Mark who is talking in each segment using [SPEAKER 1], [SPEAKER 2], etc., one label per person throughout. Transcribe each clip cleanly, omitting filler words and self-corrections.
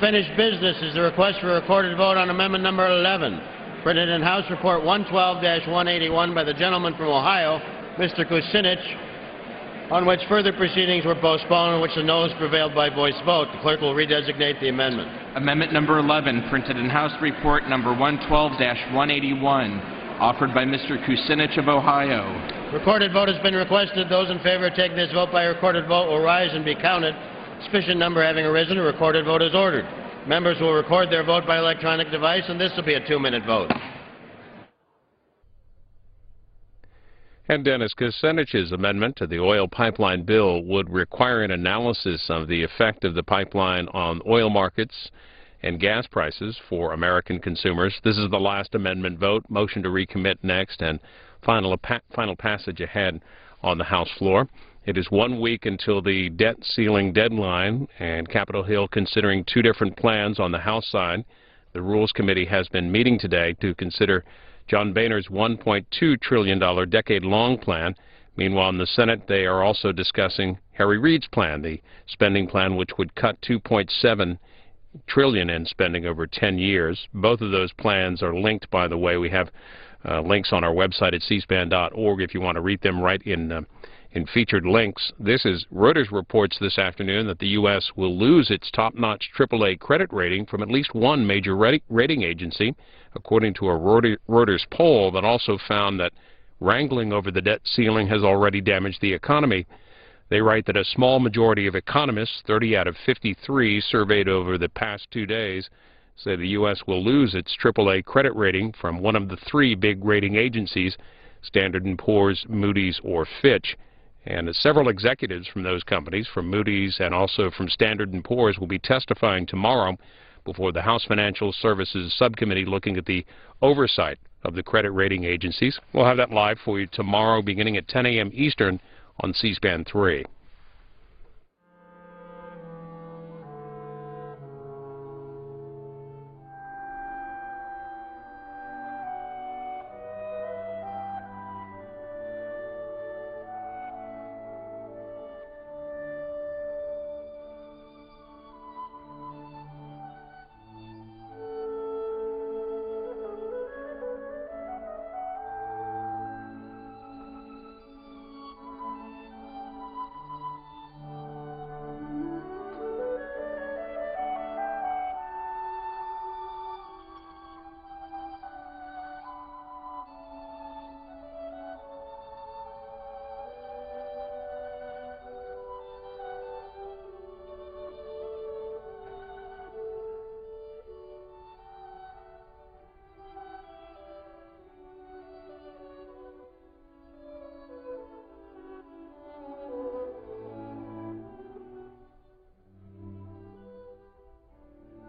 [SPEAKER 1] Finished business is the request for a recorded vote on amendment number 11, printed in House Report 112-181 by the gentleman from Ohio, Mr. Kucinich, on which further proceedings were postponed and which the noes prevailed by voice vote. The clerk will redesignate the amendment.
[SPEAKER 2] Amendment number 11, printed in House Report number 112-181, offered by Mr. Kucinich of Ohio.
[SPEAKER 1] Recorded vote has been requested. Those in favor of taking this vote by recorded vote will rise and be counted. Sufficient number having arisen, a recorded vote is ordered. Members will record their vote by electronic device, and this will be a 2-minute vote.
[SPEAKER 3] And Dennis Kucinich's amendment to the oil pipeline bill would require an analysis of the effect of the pipeline on oil markets and gas prices for American consumers. This is the last amendment vote. Motion to recommit next, and final passage ahead on the House floor. It is 1 week until the debt ceiling deadline, and Capitol Hill considering 2 different plans on the House side. The Rules Committee has been meeting today to consider John Boehner's $1.2 trillion decade-long plan. Meanwhile, in the Senate, they are also discussing Harry Reid's plan, the spending plan which would cut $2.7 trillion in spending over 10 years. Both of those plans are linked, by the way. We have links on our website at cspan.org if you want to read them right in featured links. Reuters reports this afternoon that the U.S. will lose its top-notch AAA credit rating from at least one major rating agency, according to a Reuters poll that also found that wrangling over the debt ceiling has already damaged the economy. They write that a small majority of economists, 30 out of 53 surveyed over the past 2 days, say the U.S. will lose its AAA credit rating from one of the 3 big rating agencies, Standard & Poor's, Moody's, or Fitch. And several executives from those companies, from Moody's and also from Standard & Poor's, will be testifying tomorrow before the House Financial Services Subcommittee looking at the oversight of the credit rating agencies. We'll have that live for you tomorrow beginning at 10 a.m. Eastern on C-SPAN 3.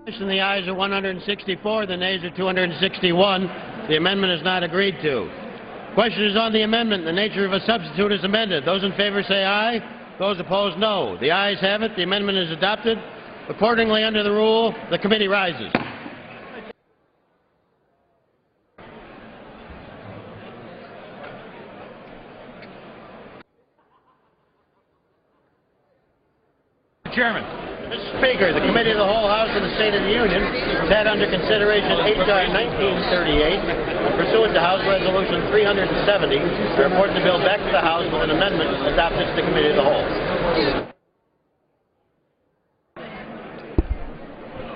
[SPEAKER 1] The ayes are 164, the nays are 261. The amendment is not agreed to. Question is on the amendment. The nature of a substitute is amended. Those in favor say aye. Those opposed, no. The ayes have it. The amendment is adopted. Accordingly, under the rule, the committee rises.
[SPEAKER 4] Chairman.
[SPEAKER 1] Mr. Speaker, the Committee of the Whole House of the State of the Union has had under consideration H.R. 1938, and pursuant to House Resolution 370, to report the bill back to the House with an amendment adopted to the Committee of the Whole.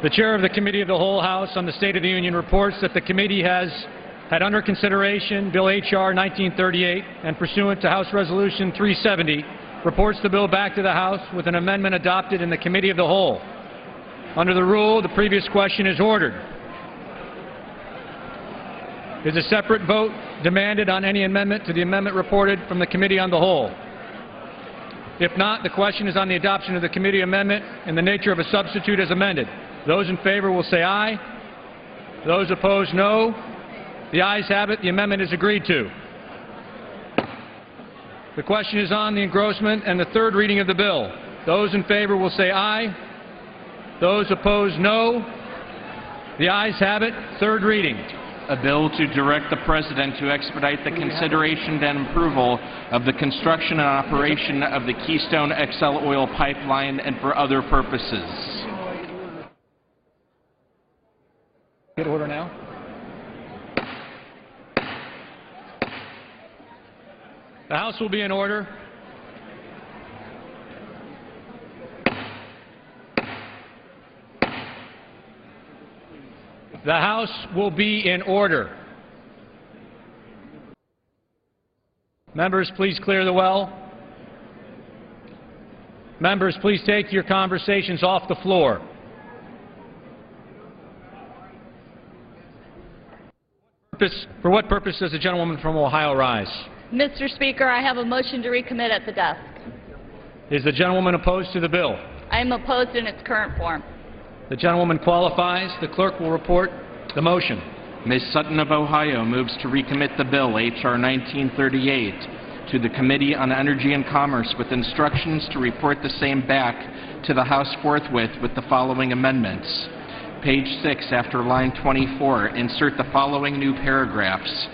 [SPEAKER 4] The Chair of the Committee of the Whole House on the State of the Union reports that the committee has had under consideration Bill H.R. 1938, and pursuant to House Resolution 370, reports the bill back to the House with an amendment adopted in the Committee of the Whole. Under the rule, the previous question is ordered. Is a separate vote demanded on any amendment to the amendment reported from the Committee on the Whole? If not, the question is on the adoption of the committee amendment in the nature of a substitute as amended. Those in favor will say aye. Those opposed, no. The ayes have it. The amendment is agreed to. The question is on the engrossment and the third reading of the bill. Those in favor will say aye. Those opposed, no. The ayes have it. Third reading.
[SPEAKER 2] A bill to direct the President to expedite the consideration and approval of the construction and operation of the Keystone XL oil pipeline and for other purposes.
[SPEAKER 4] Get order now. The House will be in order. The House will be in order. Members, please clear the well. Members, please take your conversations off the floor. For what purpose does the gentlewoman from Ohio rise?
[SPEAKER 5] Mr. Speaker, I have a motion to recommit at the desk.
[SPEAKER 4] Is the gentlewoman opposed to the bill?
[SPEAKER 5] I am opposed in its current form.
[SPEAKER 4] The gentlewoman qualifies. The clerk will report the motion.
[SPEAKER 2] Ms. Sutton of Ohio moves to recommit the bill, H.R. 1938, to the Committee on Energy and Commerce with instructions to report the same back to the House forthwith with the following amendments. Page 6, after line 24, insert the following new paragraphs.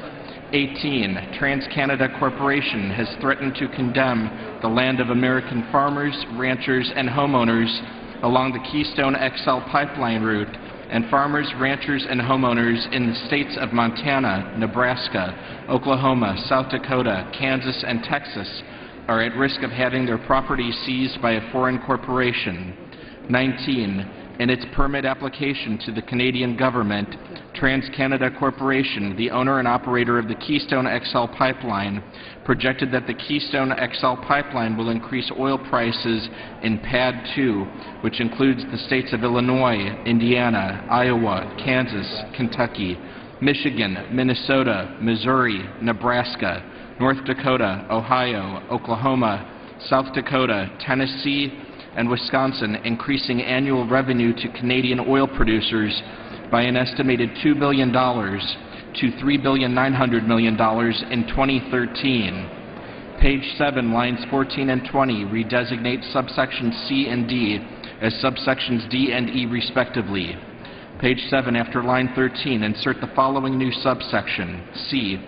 [SPEAKER 2] 18. TransCanada Corporation has threatened to condemn the land of American farmers, ranchers, and homeowners along the Keystone XL pipeline route, and farmers, ranchers, and homeowners in the states of Montana, Nebraska, Oklahoma, South Dakota, Kansas, and Texas are at risk of having their property seized by a foreign corporation. 19. In its permit application to the Canadian government, TransCanada Corporation, the owner and operator of the Keystone XL pipeline, projected that the Keystone XL pipeline will increase oil prices in PADD 2, which includes the states of Illinois, Indiana, Iowa, Kansas, Kentucky, Michigan, Minnesota, Missouri, Nebraska, North Dakota, Ohio, Oklahoma, South Dakota, Tennessee, and Wisconsin, increasing annual revenue to Canadian oil producers by an estimated $2 billion to $3.9 billion in 2013. Page 7, lines 14 and 20, redesignate subsections C and D as subsections D and E respectively. Page 7, after line 13, insert the following new subsection, C,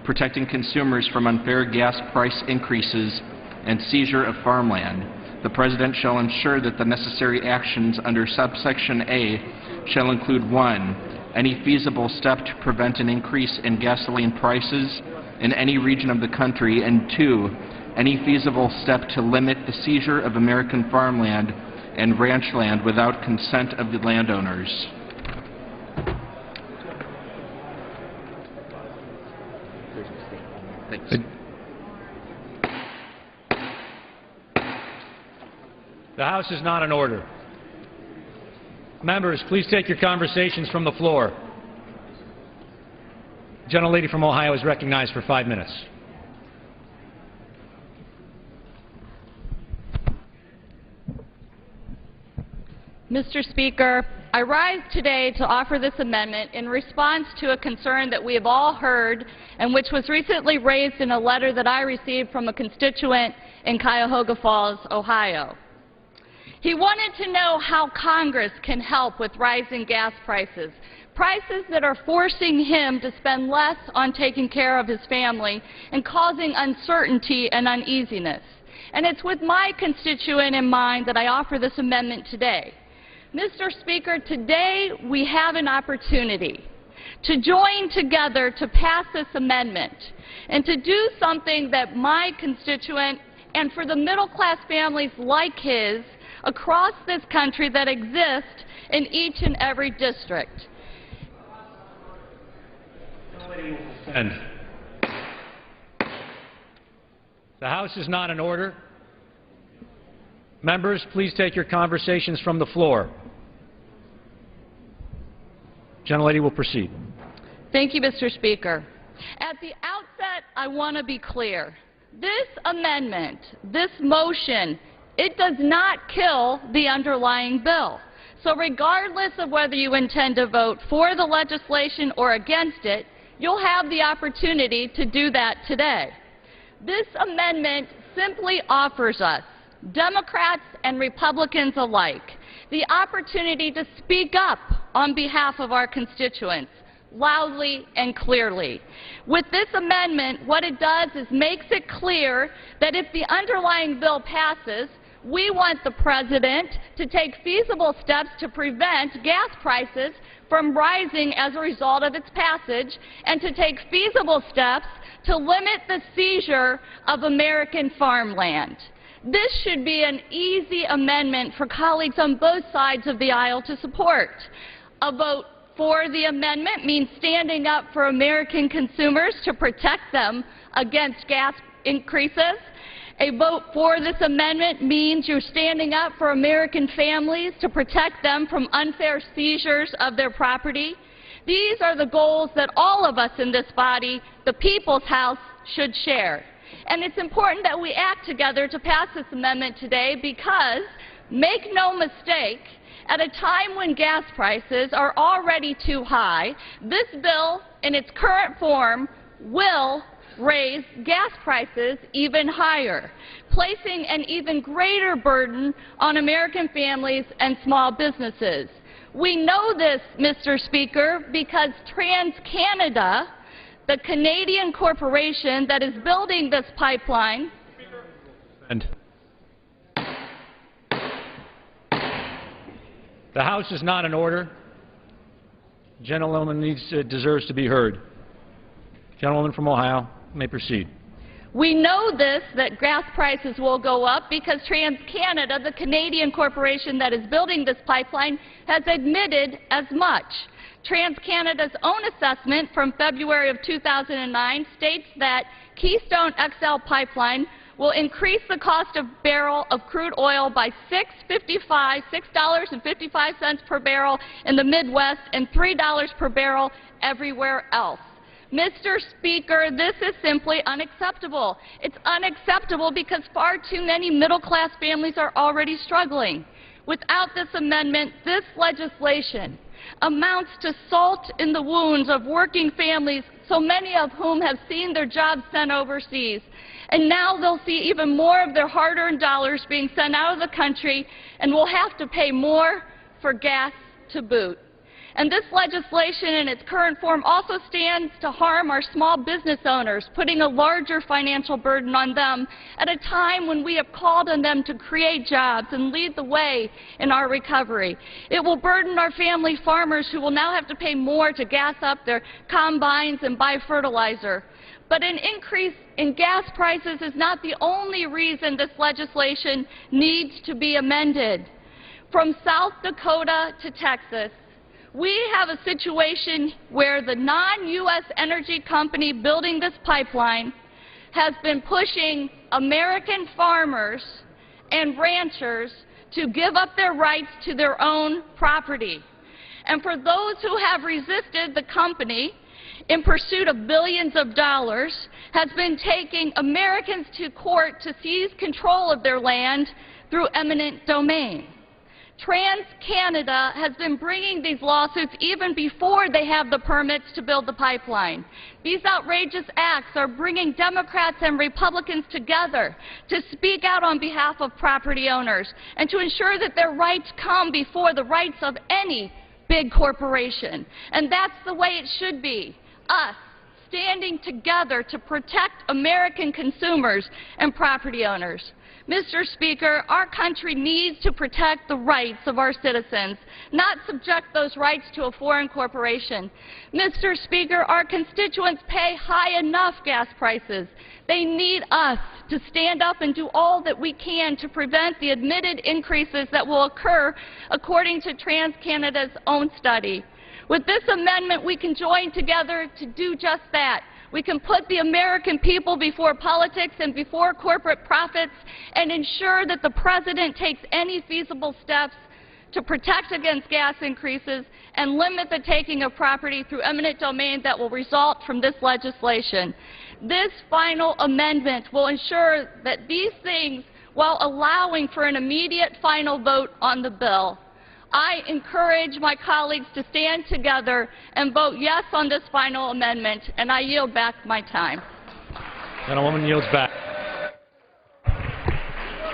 [SPEAKER 2] protecting consumers from unfair gas price increases and seizure of farmland. The President shall ensure that the necessary actions under subsection A shall include 1. Any feasible step to prevent an increase in gasoline prices in any region of the country, and 2. Any feasible step to limit the seizure of American farmland and ranch land without consent of the landowners. Thanks.
[SPEAKER 4] The House is not in order. Members, please take your conversations from the floor. The gentlelady from Ohio is recognized for 5 minutes.
[SPEAKER 5] Mr. Speaker, I rise today to offer this amendment in response to a concern that we have all heard and which was recently raised in a letter that I received from a constituent in Cuyahoga Falls, Ohio. He wanted to know how Congress can help with rising gas prices, prices that are forcing him to spend less on taking care of his family and causing uncertainty and uneasiness. And it's with my constituent in mind that I offer this amendment today. Mr. Speaker, today we have an opportunity to join together to pass this amendment and to do something that my constituent and for the middle-class families like his across this country that exist in each and every district.
[SPEAKER 4] And the House is not in order. Members, please take your conversations from the floor. Gentlelady will proceed.
[SPEAKER 5] Thank you, Mr. Speaker. At the outset, I want to be clear. This amendment, this motion, it does not kill the underlying bill. So regardless of whether you intend to vote for the legislation or against it, you'll have the opportunity to do that today. This amendment simply offers us, Democrats and Republicans alike, the opportunity to speak up on behalf of our constituents, loudly and clearly. With this amendment, what it does is makes it clear that if the underlying bill passes, We want the President to take feasible steps to prevent gas prices from rising as a result of its passage and to take feasible steps to limit the seizure of American farmland. This should be an easy amendment for colleagues on both sides of the aisle to support. A vote for the amendment means standing up for American consumers to protect them against gas increases. A vote for this amendment means you're standing up for American families to protect them from unfair seizures of their property. These are the goals that all of us in this body, the People's House, should share. And it's important that we act together to pass this amendment today because, make no mistake, at a time when gas prices are already too high, this bill in its current form will raise gas prices even higher, placing an even greater burden on American families and small businesses. We know this, Mr. Speaker, because TransCanada, the Canadian corporation that is building this pipeline,
[SPEAKER 4] the House is not in order. The gentleman deserves to be heard. Gentlewoman from Ohio, may proceed.
[SPEAKER 5] We know this, that gas prices will go up because TransCanada, the Canadian corporation that is building this pipeline, has admitted as much. TransCanada's own assessment from February of 2009 states that Keystone XL pipeline will increase the cost of barrel of crude oil by $6.55 per barrel in the Midwest and $3 per barrel everywhere else. Mr. Speaker, this is simply unacceptable. It's unacceptable because far too many middle-class families are already struggling. Without this amendment, this legislation amounts to salt in the wounds of working families, so many of whom have seen their jobs sent overseas. And now they'll see even more of their hard-earned dollars being sent out of the country and will have to pay more for gas to boot. And this legislation in its current form also stands to harm our small business owners, putting a larger financial burden on them at a time when we have called on them to create jobs and lead the way in our recovery. It will burden our family farmers who will now have to pay more to gas up their combines and buy fertilizer. But an increase in gas prices is not the only reason this legislation needs to be amended. From South Dakota to Texas, we have a situation where the non-U.S. energy company building this pipeline has been pushing American farmers and ranchers to give up their rights to their own property. And for those who have resisted, the company, in pursuit of billions of dollars, has been taking Americans to court to seize control of their land through eminent domain. TransCanada has been bringing these lawsuits even before they have the permits to build the pipeline. These outrageous acts are bringing Democrats and Republicans together to speak out on behalf of property owners and to ensure that their rights come before the rights of any big corporation. And that's the way it should be. Us standing together to protect American consumers and property owners. Mr. Speaker, our country needs to protect the rights of our citizens, not subject those rights to a foreign corporation. Mr. Speaker, our constituents pay high enough gas prices. They need us to stand up and do all that we can to prevent the admitted increases that will occur according to TransCanada's own study. With this amendment, we can join together to do just that. We can put the American people before politics and before corporate profits and ensure that the President takes any feasible steps to protect against gas increases and limit the taking of property through eminent domain that will result from this legislation. This final amendment will ensure that these things, while allowing for an immediate final vote on the bill, I encourage my colleagues to stand together and vote yes on this final amendment, and I yield back my time.
[SPEAKER 4] Gentlewoman yields back.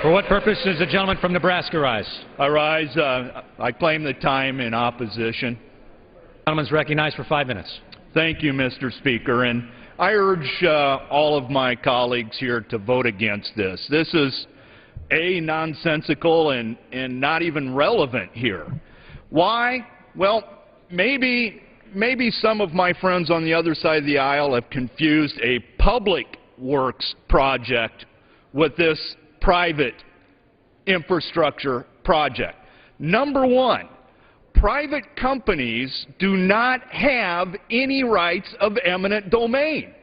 [SPEAKER 4] For what purpose does the gentleman from Nebraska rise?
[SPEAKER 6] I rise. I claim the time in opposition.
[SPEAKER 4] The gentleman is recognized for 5 minutes.
[SPEAKER 6] Thank you, Mr. Speaker. And I urge all of my colleagues here to vote against this. This is nonsensical and not even relevant here. Why? Well, maybe some of my friends on the other side of the aisle have confused a public works project with this private infrastructure project. Number one, private companies do not have any rights of eminent domain.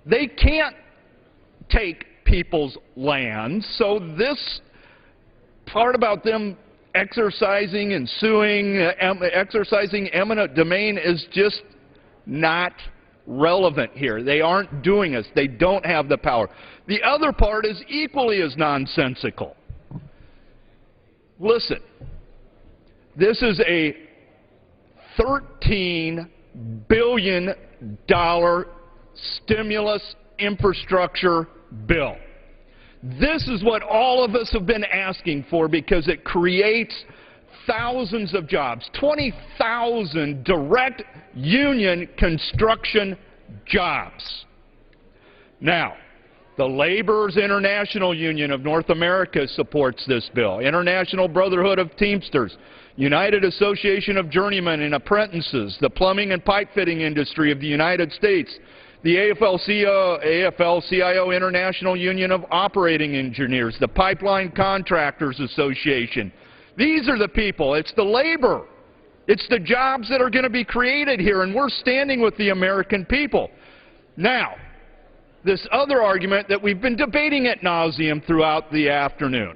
[SPEAKER 6] They can't take people's lands, so this part about them exercising and suing, exercising eminent domain is just not relevant here. They aren't doing this. They don't have the power. The other part is equally as nonsensical. Listen, this is a $13 billion stimulus infrastructure bill. This is what all of us have been asking for because it creates thousands of jobs, 20,000 direct union construction jobs. Now, the Laborers International Union of North America supports this bill. International Brotherhood of Teamsters, United Association of Journeymen and Apprentices, the Plumbing and Pipe Fitting Industry of the United States, the AFL-CIO International Union of Operating Engineers, the Pipeline Contractors Association. These are the people. It's the labor. It's the jobs that are going to be created here, and we're standing with the American people. Now, this other argument that we've been debating ad nauseum throughout the afternoon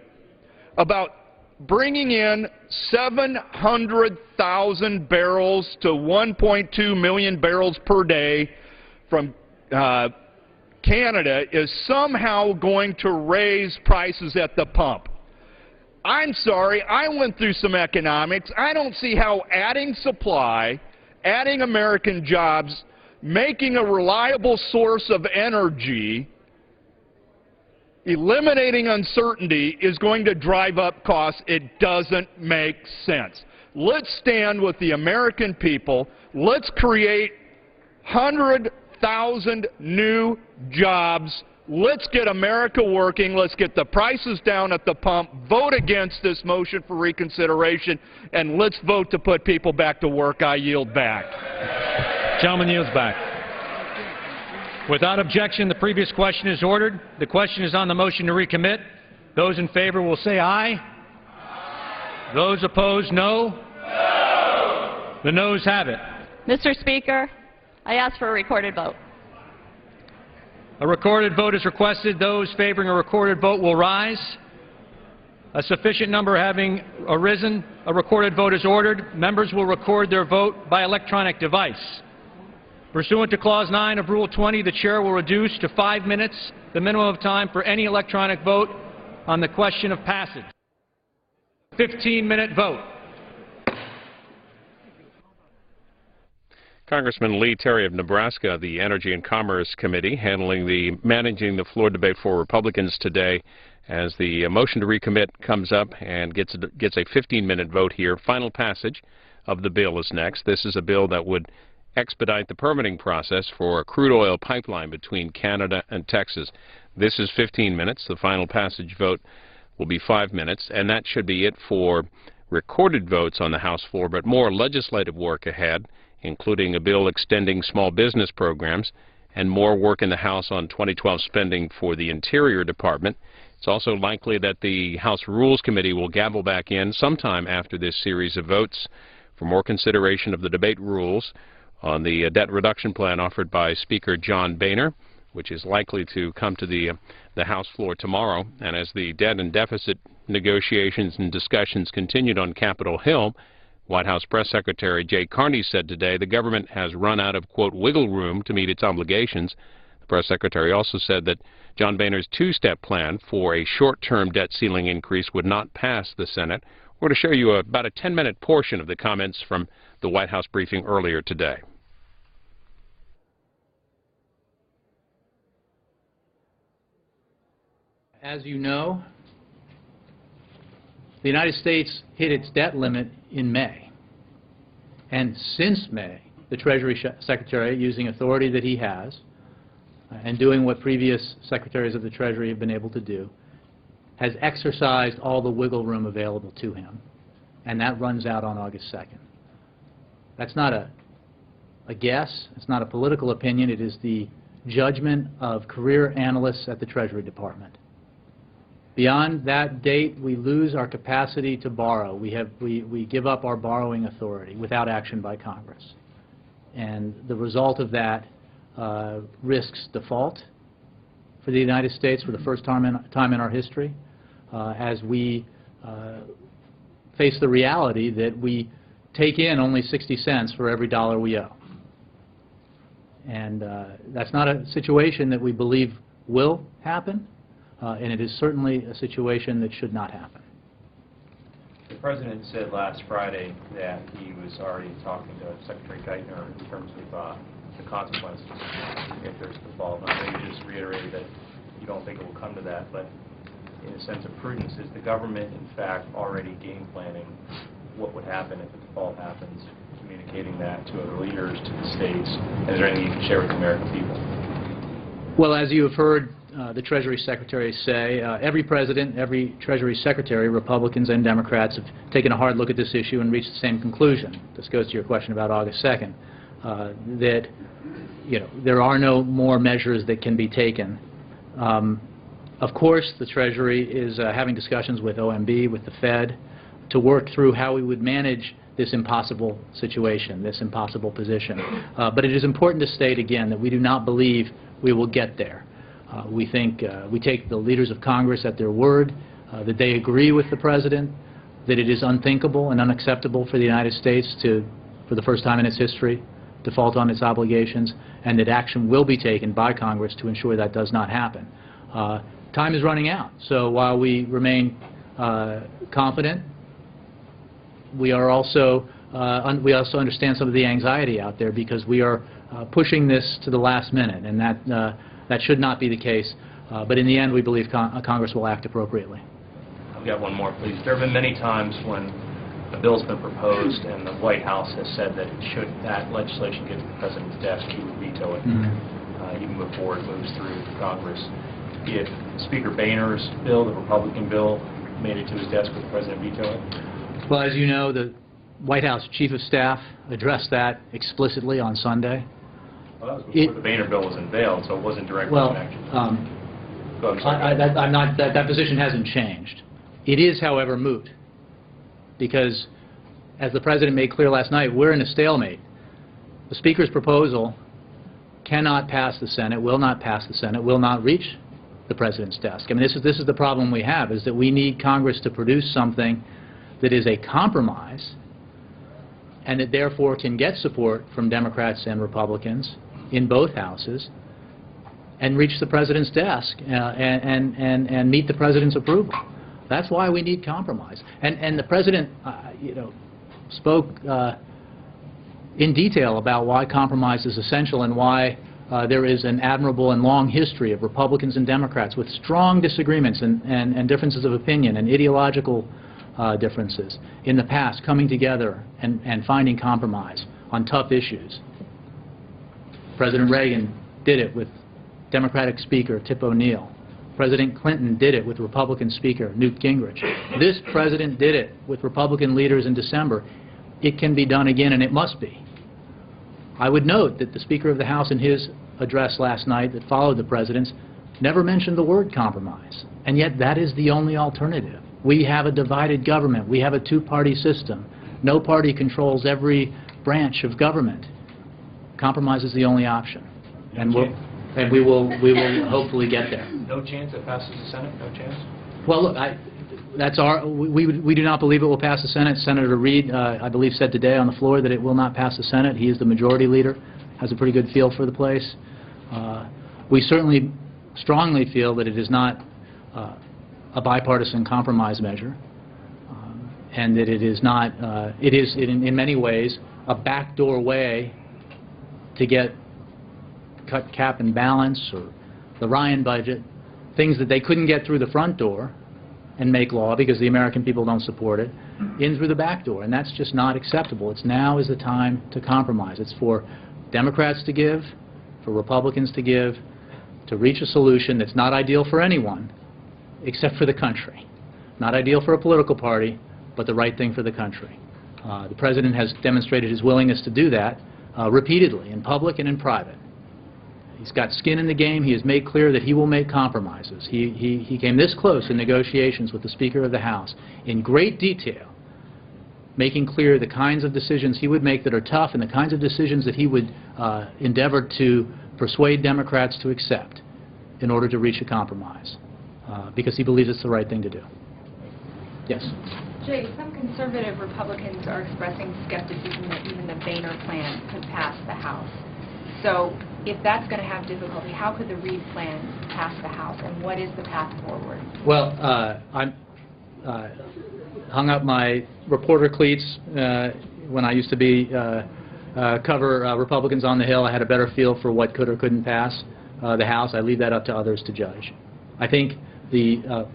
[SPEAKER 6] about bringing in 700,000 barrels to 1.2 million barrels per day from Canada is somehow going to raise prices at the pump. I'm sorry, I went through some economics. I don't see how adding supply, adding American jobs, making a reliable source of energy, eliminating uncertainty is going to drive up costs. It doesn't make sense. Let's stand with the American people. Let's create 100,000 new jobs. Let's get America working. Let's get the prices down at the pump. Vote against this motion for reconsideration, and let's vote to put people back to work. I yield back.
[SPEAKER 4] Gentleman yields back. Without objection, the previous question is ordered. The question is on the motion to recommit. Those in favor will say aye. Aye. Those opposed, no. No. The noes have it.
[SPEAKER 5] Mr. Speaker, I ask for a recorded vote.
[SPEAKER 4] A recorded vote is requested. Those favoring a recorded vote will rise. A sufficient number having arisen, a recorded vote is ordered. Members will record their vote by electronic device. Pursuant to Clause 9 of Rule 20, the Chair will reduce to 5 minutes the minimum of time for any electronic vote on the question of passage. 15-minute vote.
[SPEAKER 3] Congressman Lee Terry of Nebraska, the Energy and Commerce Committee, managing the floor debate for Republicans today as the motion to recommit comes up and gets a 15-minute vote here. Final passage of the bill is next. This is a bill that would expedite the permitting process for a crude oil pipeline between Canada and Texas. This is 15 minutes. The final passage vote will be 5 minutes, and that should be it for recorded votes on the House floor, but more legislative work ahead, including a bill extending small business programs and more work in the House on 2012 spending for the Interior Department. It's also likely that the House Rules Committee will gavel back in sometime after this series of votes for more consideration of the debate rules on the debt reduction plan offered by Speaker John Boehner, which is likely to come to the House floor tomorrow. And as the debt and deficit negotiations and discussions continued on Capitol Hill, White House Press Secretary Jay Carney said today the government has run out of, quote, wiggle room to meet its obligations. The press secretary also said that John Boehner's two-step plan for a short-term debt ceiling increase would not pass the Senate. We're going to show you about a 10-minute portion of the comments from the White House briefing earlier today.
[SPEAKER 7] As you know, the United States hit its debt limit in May. And since May, the Treasury Secretary, using authority that he has, and doing what previous secretaries of the Treasury have been able to do, has exercised all the wiggle room available to him, and that runs out on August 2nd. That's not a guess. It's not a political opinion. It is the judgment of career analysts at the Treasury Department. Beyond that date, we lose our capacity to borrow. We give up our borrowing authority without action by Congress. And the result of that risks default for the United States for the first time in our history, as we face the reality that we take in only 60 cents for every dollar we owe. And that's not a situation that we believe will happen, and it is certainly a situation that should not happen.
[SPEAKER 8] The President said last Friday that he was already talking to Secretary Geithner in terms of the consequences if there's default. I know you just reiterated that you don't think it will come to that, but in a sense of prudence, is the government in fact already game planning what would happen if a default happens, communicating that to other leaders, to the states? And is there anything you can share with the American people?
[SPEAKER 7] Well, as you have heard the Treasury Secretary say, every president, every Treasury Secretary, Republicans and Democrats, have taken a hard look at this issue and reached the same conclusion. This goes to your question about August 2nd, that there are no more measures that can be taken. Of course, the Treasury is having discussions with OMB, with the Fed, to work through how we would manage this impossible situation, this impossible position. But it is important to state again that we do not believe we will get there. We think we take the leaders of Congress at their word, that they agree with the President, that it is unthinkable and unacceptable for the United States to, for the first time in its history, default on its obligations, and that action will be taken by Congress to ensure that does not happen. Time is running out, so while we remain confident, we also understand some of the anxiety out there, because we are pushing this to the last minute, and that should not be the case. But in the end, we believe Congress will act appropriately.
[SPEAKER 8] I've got one more, please. There have been many times when a bill's been proposed and the White House has said that should that legislation get to the President's desk, he would veto it, even before it moves through Congress. Be it Speaker Boehner's bill, the Republican bill, made it to his desk with the President veto it?
[SPEAKER 7] Well, as you know, the White House Chief of Staff addressed that explicitly on Sunday.
[SPEAKER 8] Well, that was before the Boehner bill was unveiled, so it wasn't directly connected.
[SPEAKER 7] That position hasn't changed. It is, however, moot, because, as the President made clear last night, we're in a stalemate. The Speaker's proposal cannot pass the Senate, will not pass the Senate, will not reach the President's desk. I mean, this is the problem we have, is that we need Congress to produce something that is a compromise and that therefore can get support from Democrats and Republicans in both houses and reach the President's desk and meet the President's approval. That's why we need compromise. And the President, spoke in detail about why compromise is essential and why there is an admirable and long history of Republicans and Democrats with strong disagreements and differences of opinion and ideological differences in the past coming together and finding compromise on tough issues. President Reagan did it with Democratic Speaker Tip O'Neill. President Clinton did it with Republican Speaker Newt Gingrich. This President did it with Republican leaders in December. It can be done again, and it must be. I would note that the Speaker of the House in his address last night that followed the President's never mentioned the word compromise, and yet that is the only alternative. We have a divided government. We have a two-party system. No party controls every branch of government. Compromise is the only option, and we will hopefully get there.
[SPEAKER 8] No chance it passes the Senate? No chance?
[SPEAKER 7] Well, look, we do not believe it will pass the Senate. Senator Reid, I believe, said today on the floor that it will not pass the Senate. He is the majority leader, has a pretty good feel for the place. We certainly strongly feel that it is not a bipartisan compromise measure, and that it is not, it is in many ways a backdoor way to get cut cap and balance or the Ryan budget, things that they couldn't get through the front door and make law because the American people don't support it, in through the back door, and that's just not acceptable. Now is the time to compromise. It's for Democrats to give, for Republicans to give, to reach a solution that's not ideal for anyone, except for the country. Not ideal for a political party, but the right thing for the country. The President has demonstrated his willingness to do that repeatedly, in public and in private. He's got skin in the game. He has made clear that he will make compromises. He came this close in negotiations with the Speaker of the House in great detail, making clear the kinds of decisions he would make that are tough and the kinds of decisions that he would endeavor to persuade Democrats to accept in order to reach a compromise, because he believes it's the right thing to do. Yes?
[SPEAKER 9] Jay, some conservative Republicans are expressing skepticism that even the Boehner plan could pass the House. So if that's going to have difficulty, how could the Reid plan pass the House, and what is the path forward?
[SPEAKER 7] Well, I hung up my reporter cleats when I used to be cover Republicans on the Hill. I had a better feel for what could or couldn't pass the House. I leave that up to others to judge. I think the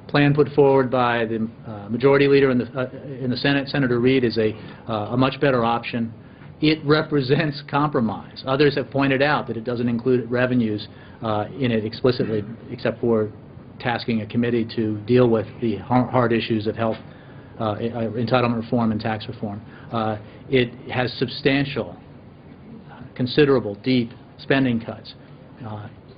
[SPEAKER 7] plan put forward by the majority leader in the Senate, Senator Reid, is a much better option. It represents compromise. Others have pointed out that it doesn't include revenues in it explicitly, except for tasking a committee to deal with the hard issues of health, entitlement reform and tax reform. It has substantial, considerable, deep spending cuts.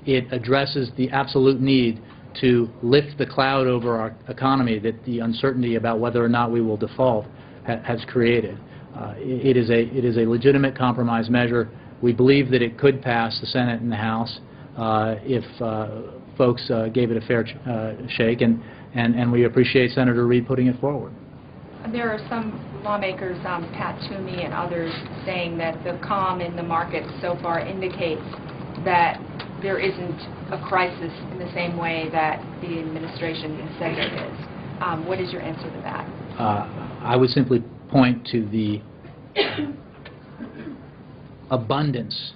[SPEAKER 7] It addresses the absolute need to lift the cloud over our economy that the uncertainty about whether or not we will default has created. It is a legitimate compromise measure. We believe that it could pass the Senate and the House if folks gave it a fair shake, and we appreciate Senator Reid putting it forward.
[SPEAKER 9] There are some lawmakers, Pat Toomey and others, saying that the calm in the markets so far indicates that there isn't a crisis in the same way that the administration said it is. What is your answer to that?
[SPEAKER 7] I would simply point to the abundance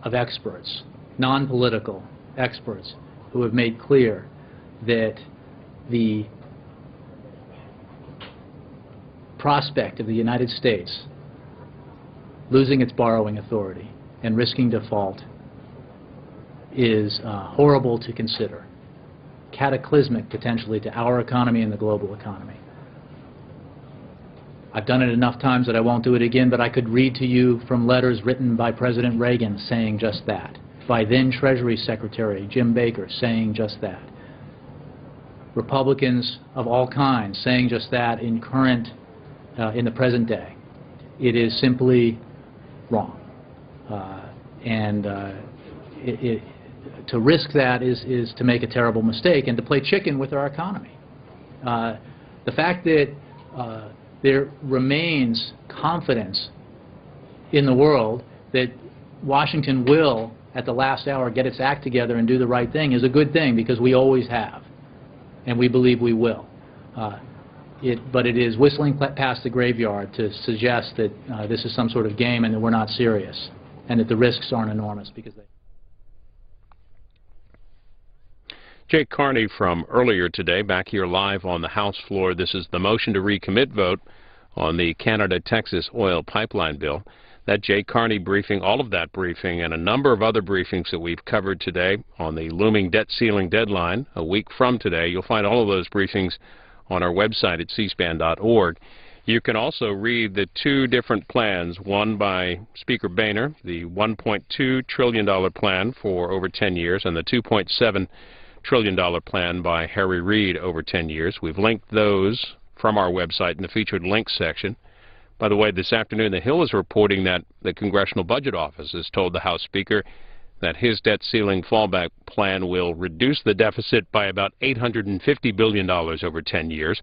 [SPEAKER 7] of experts, non-political experts, who have made clear that the prospect of the United States losing its borrowing authority and risking default is horrible to consider, cataclysmic potentially to our economy and the global economy. I've done it enough times that I won't do it again, but I could read to you from letters written by President Reagan saying just that, by then Treasury Secretary Jim Baker saying just that, Republicans of all kinds saying just that in the present day. It is simply wrong. To risk that is to make a terrible mistake and to play chicken with our economy. The fact that there remains confidence in the world that Washington will, at the last hour, get its act together and do the right thing is a good thing, because we always have, and we believe we will. But it is whistling past the graveyard to suggest that this is some sort of game and that we're not serious, and that the risks aren't enormous, because they...
[SPEAKER 3] Jake Carney from earlier today, back here live on the House floor. This is the motion to recommit vote on the Canada-Texas oil pipeline bill. That Jake Carney briefing, all of that briefing, and a number of other briefings that we've covered today on the looming debt ceiling deadline a week from today. You'll find all of those briefings on our website at cspan.org. You can also read the two different plans, one by Speaker Boehner, the $1.2 trillion plan for over 10 years, and the $2.7 trillion plan by Harry Reid over 10 years. We've linked those from our website in the featured links section. By the way, this afternoon, The Hill is reporting that the Congressional Budget Office has told the House Speaker that his debt ceiling fallback plan will reduce the deficit by about $850 billion over 10 years.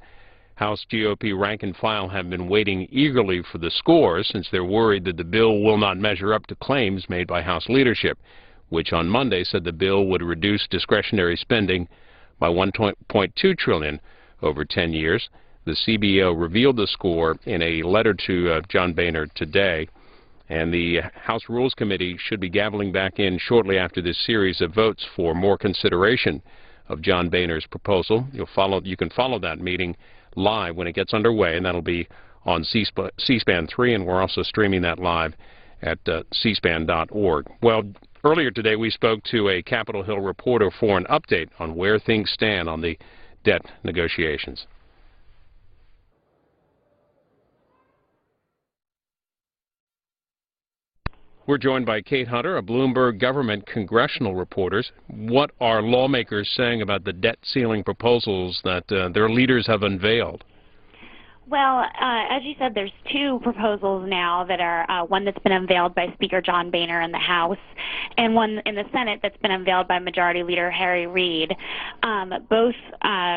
[SPEAKER 3] House GOP rank and file have been waiting eagerly for the scores, since they're worried that the bill will not measure up to claims made by House leadership, which on Monday said the bill would reduce discretionary spending by $1.2 trillion over 10 years. The CBO revealed the score in a letter to John Boehner today, and the House Rules Committee should be gaveling back in shortly after this series of votes for more consideration of John Boehner's proposal. You can follow that meeting live when it gets underway, and that'll be on C-SPAN 3, and we're also streaming that live at cspan.org. Well, Earlier today, we spoke to a Capitol Hill reporter for an update on where things stand on the debt negotiations. We're joined by Kate Hunter, a Bloomberg government congressional reporter. What are lawmakers saying about the debt ceiling proposals that their leaders have unveiled?
[SPEAKER 10] Well, as you said, there's two proposals now that are one that's been unveiled by Speaker John Boehner in the House and one in the Senate that's been unveiled by Majority Leader Harry Reid. Both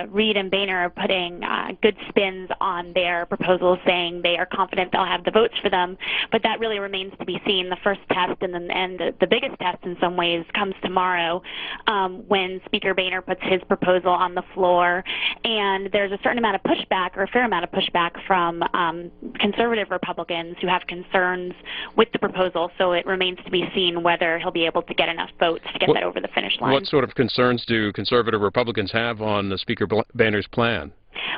[SPEAKER 10] Reid and Boehner are putting good spins on their proposals, saying they are confident they'll have the votes for them, but that really remains to be seen. The first test and the biggest test in some ways comes tomorrow when Speaker Boehner puts his proposal on the floor, and there's a certain amount of pushback, or a fair amount of pushback, from conservative Republicans who have concerns with the proposal, so it remains to be seen whether he'll be able to get enough votes to get that over the finish line.
[SPEAKER 3] What sort of concerns do conservative Republicans have on Speaker Boehner's plan?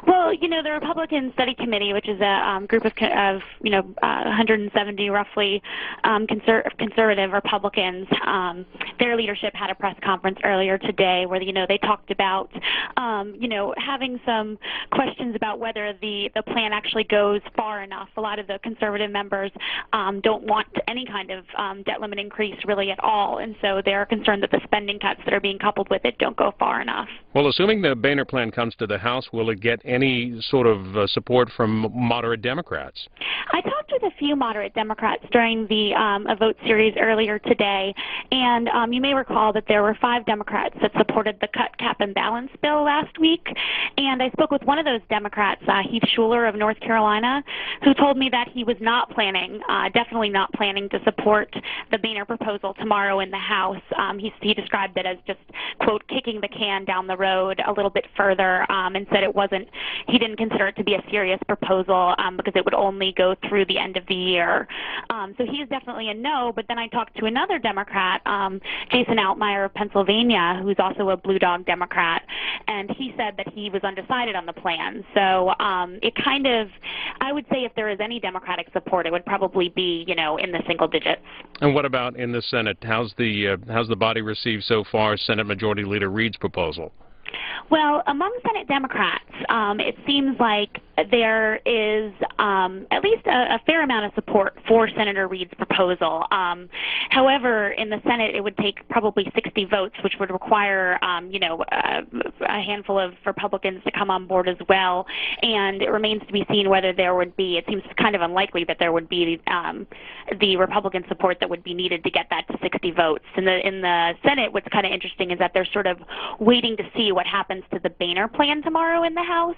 [SPEAKER 10] Well, you know, the Republican Study Committee, which is a group of 170 roughly conservative Republicans, their leadership had a press conference earlier today where, you know, they talked about, having some questions about whether the plan actually goes far enough. A lot of the conservative members don't want any kind of debt limit increase really at all, and so they're concerned that the spending cuts that are being coupled with it don't go far enough.
[SPEAKER 3] Well, assuming the Boehner plan comes to the House, will it get any sort of support from moderate Democrats?
[SPEAKER 10] I talked with a few moderate Democrats during the a vote series earlier today, and you may recall that there were 5 Democrats that supported the cut, cap, and balance bill last week, and I spoke with one of those Democrats, Heath Shuler of North Carolina, who told me that he was not planning, definitely not planning to support the Boehner proposal tomorrow in the House. He described it as just, quote, kicking the can down the road a little bit further, and said he didn't consider it to be a serious proposal because it would only go through the end of the year. So he is definitely a no, but then I talked to another Democrat, Jason Altmaier of Pennsylvania, who's also a Blue Dog Democrat, and he said that he was undecided on the plan. So it kind of, I would say if there is any Democratic support, it would probably be, in the single digits.
[SPEAKER 3] And what about in the Senate? How's the body received so far Senate Majority Leader Reid's proposal?
[SPEAKER 10] Well, among Senate Democrats, it seems like there is at least a fair amount of support for Senator Reid's proposal. However, in the Senate, it would take probably 60 votes, which would require, a handful of Republicans to come on board as well. And it remains to be seen whether there would be, it seems kind of unlikely that there would be the Republican support that would be needed to get that to 60 votes. In the Senate, what's kind of interesting is that they're sort of waiting to see what happens to the Boehner plan tomorrow in the House.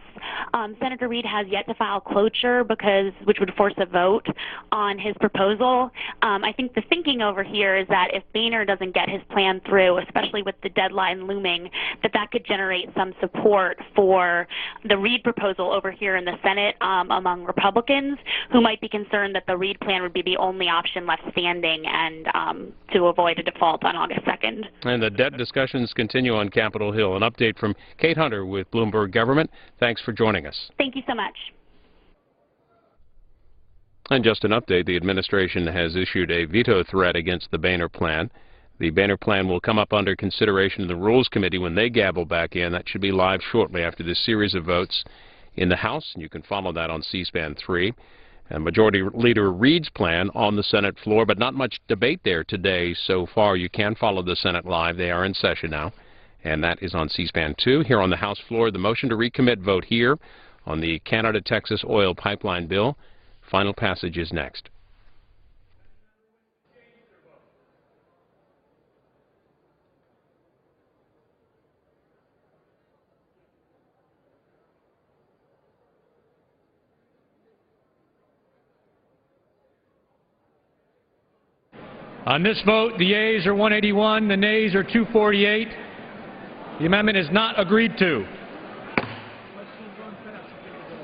[SPEAKER 10] Senator Reid has yet to file cloture which would force a vote on his proposal. I think the thinking over here is that if Boehner doesn't get his plan through, especially with the deadline looming, that could generate some support for the Reid proposal over here in the Senate among Republicans who might be concerned that the Reid plan would be the only option left standing and to avoid a default on August 2nd.
[SPEAKER 3] And the debt discussions continue on Capitol Hill. An update from Kate Hunter with Bloomberg Government. Thanks for joining us.
[SPEAKER 10] Thank you so much.
[SPEAKER 3] And just an update, the administration has issued a veto threat against the Boehner plan. The Boehner plan will come up under consideration in the Rules Committee when they gavel back in. That should be live shortly after this series of votes in the House, and you can follow that on C-SPAN 3. And Majority Leader Reid's plan on the Senate floor, but not much debate there today so far. You can follow the Senate live. They are in session now, and that is on C-SPAN 2. Here on the House floor, the motion to recommit vote here on the Canada-Texas oil pipeline bill. Final passage is next.
[SPEAKER 4] On this vote, the yeas are 181, the nays are 248. The amendment is not agreed to.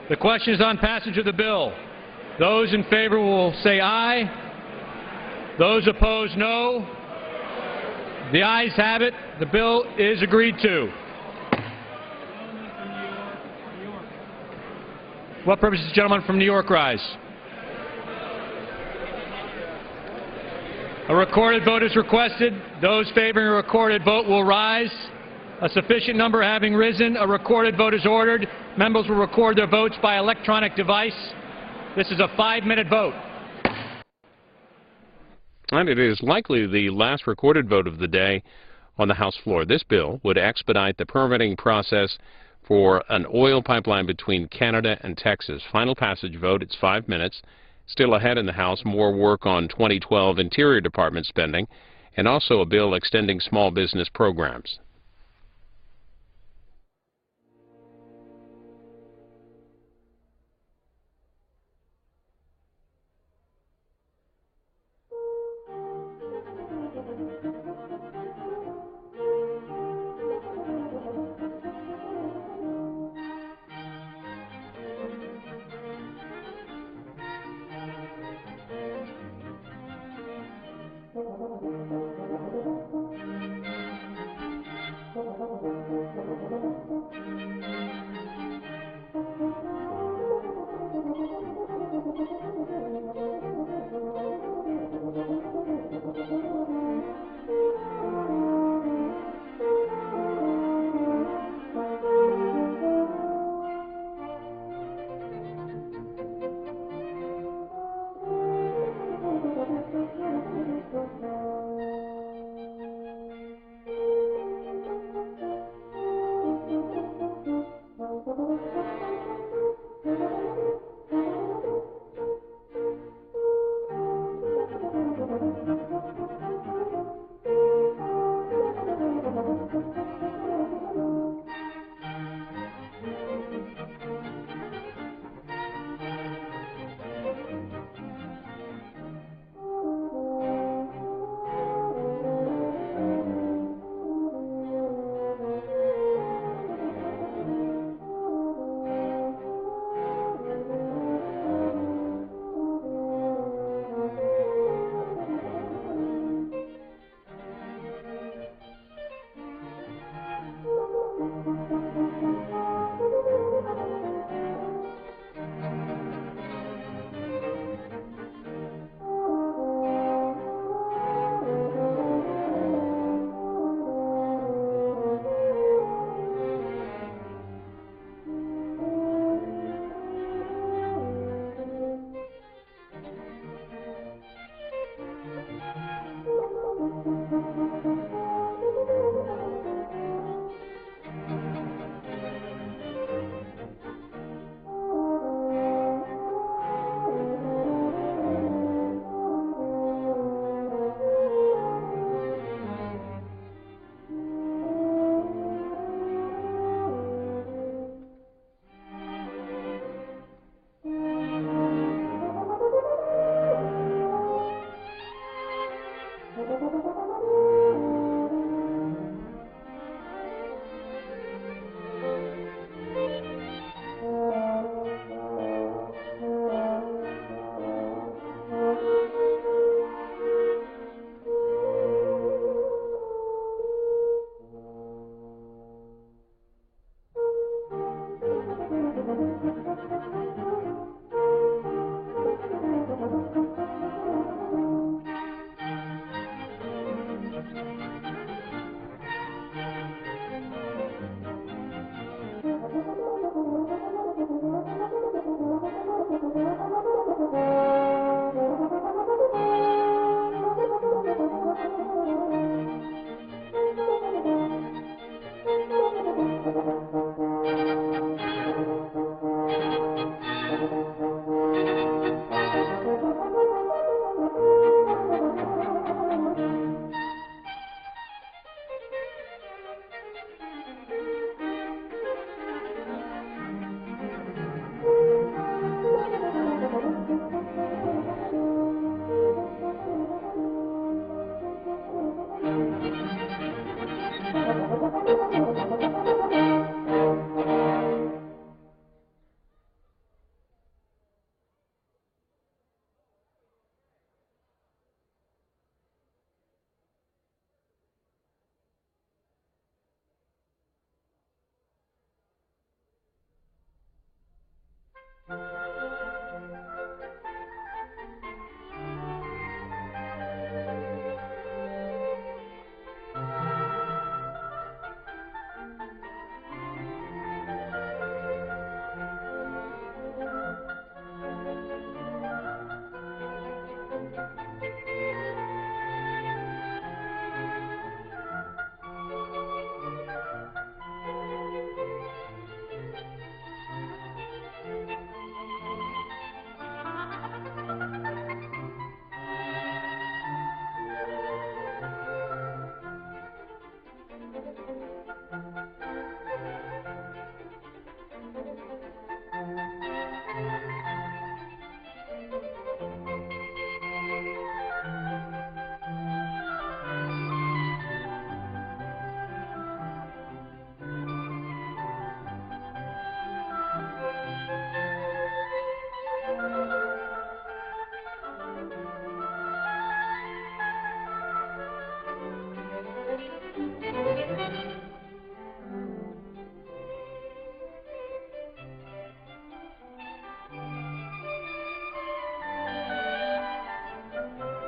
[SPEAKER 4] The question is on passage of the bill. Those in favor will say aye. Those opposed, no. The ayes have it. The bill is agreed to. What purpose does the gentleman from New York rise? A recorded vote is requested. Those favoring a recorded vote will rise. A sufficient number having risen, a recorded vote is ordered. Members will record their votes by electronic device. This is a 5-minute vote.
[SPEAKER 3] And it is likely the last recorded vote of the day on the House floor. This bill would expedite the permitting process for an oil pipeline between Canada and Texas. Final passage vote, it's 5 minutes. Still ahead in the House, more work on 2012 Interior Department spending, and also a bill extending small business programs.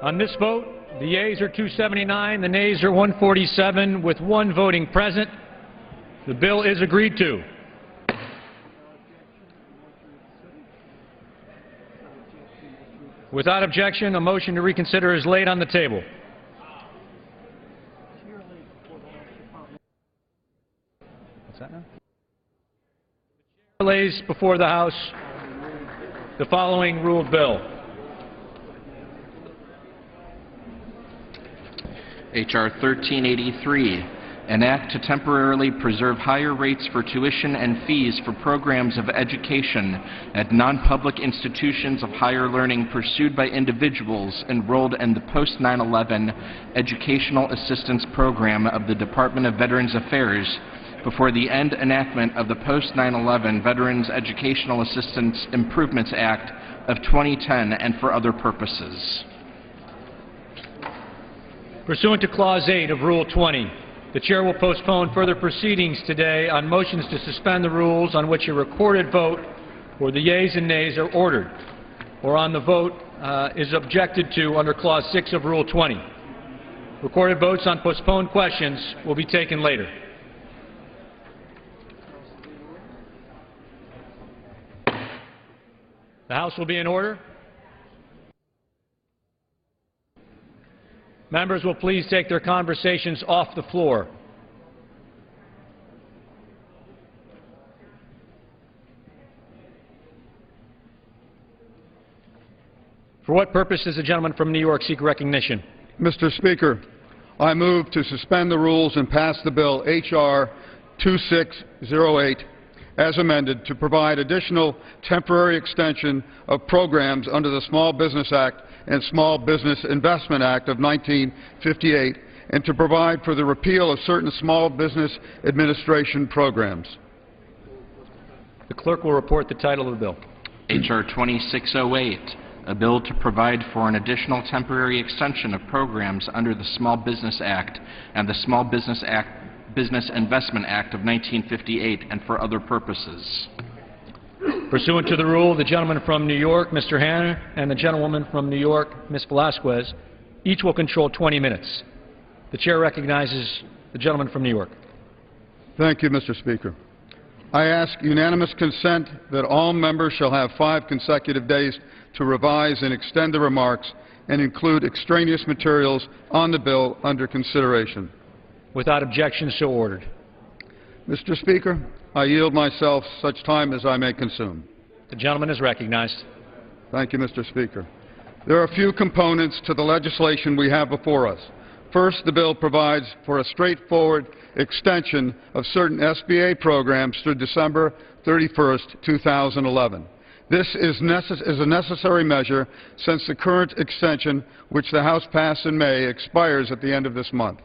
[SPEAKER 4] On this vote, the yeas are 279, the nays are 147, with 1 voting present. The bill is agreed to. Without objection, a motion to reconsider is laid on the table. What's that now? The chair lays before the House the following ruled bill.
[SPEAKER 2] H.R. 1383, an act to temporarily preserve higher rates for tuition and fees for programs of education at non-public institutions of higher learning pursued by individuals enrolled in the post-9/11 Educational Assistance Program of the Department of Veterans Affairs before the end enactment of the post-9/11 Veterans Educational Assistance Improvements Act of 2010 and for other purposes.
[SPEAKER 4] Pursuant to Clause 8 of Rule 20, the Chair will postpone further proceedings today on motions to suspend the rules on which a recorded vote for the yeas and nays are ordered, or on the vote is objected to under Clause 6 of Rule 20. Recorded votes on postponed questions will be taken later. The House will be in order. Members will please take their conversations off the floor. For what purpose does the gentleman from New York seek recognition?
[SPEAKER 11] Mr. Speaker, I move to suspend the rules and pass the bill H.R. 2608 as amended to provide additional temporary extension of programs under the Small Business Act and Small Business Investment Act of 1958 and to provide for the repeal of certain small business administration programs.
[SPEAKER 4] The clerk will report the title of the bill.
[SPEAKER 2] H.R. 2608, a bill to provide for an additional temporary extension of programs under the Small Business Act and the Small Business Investment Act of 1958 and for other purposes.
[SPEAKER 4] Pursuant to the rule, the gentleman from New York, Mr. Hanna, and the gentlewoman from New York, Ms. Velasquez, each will control 20 minutes. The Chair recognizes the gentleman from New York.
[SPEAKER 11] Thank you, Mr. Speaker. I ask unanimous consent that all members shall have 5 consecutive days to revise and extend the remarks and include extraneous materials on the bill under consideration.
[SPEAKER 4] Without objection, so ordered.
[SPEAKER 11] Mr. Speaker, I yield myself such time as I may consume.
[SPEAKER 4] The gentleman is recognized.
[SPEAKER 11] Thank you, Mr. Speaker. There are a few components to the legislation we have before us. First, the bill provides for a straightforward extension of certain SBA programs through December 31st, 2011. This is a necessary measure since the current extension, which the House passed in May, expires at the end of this month.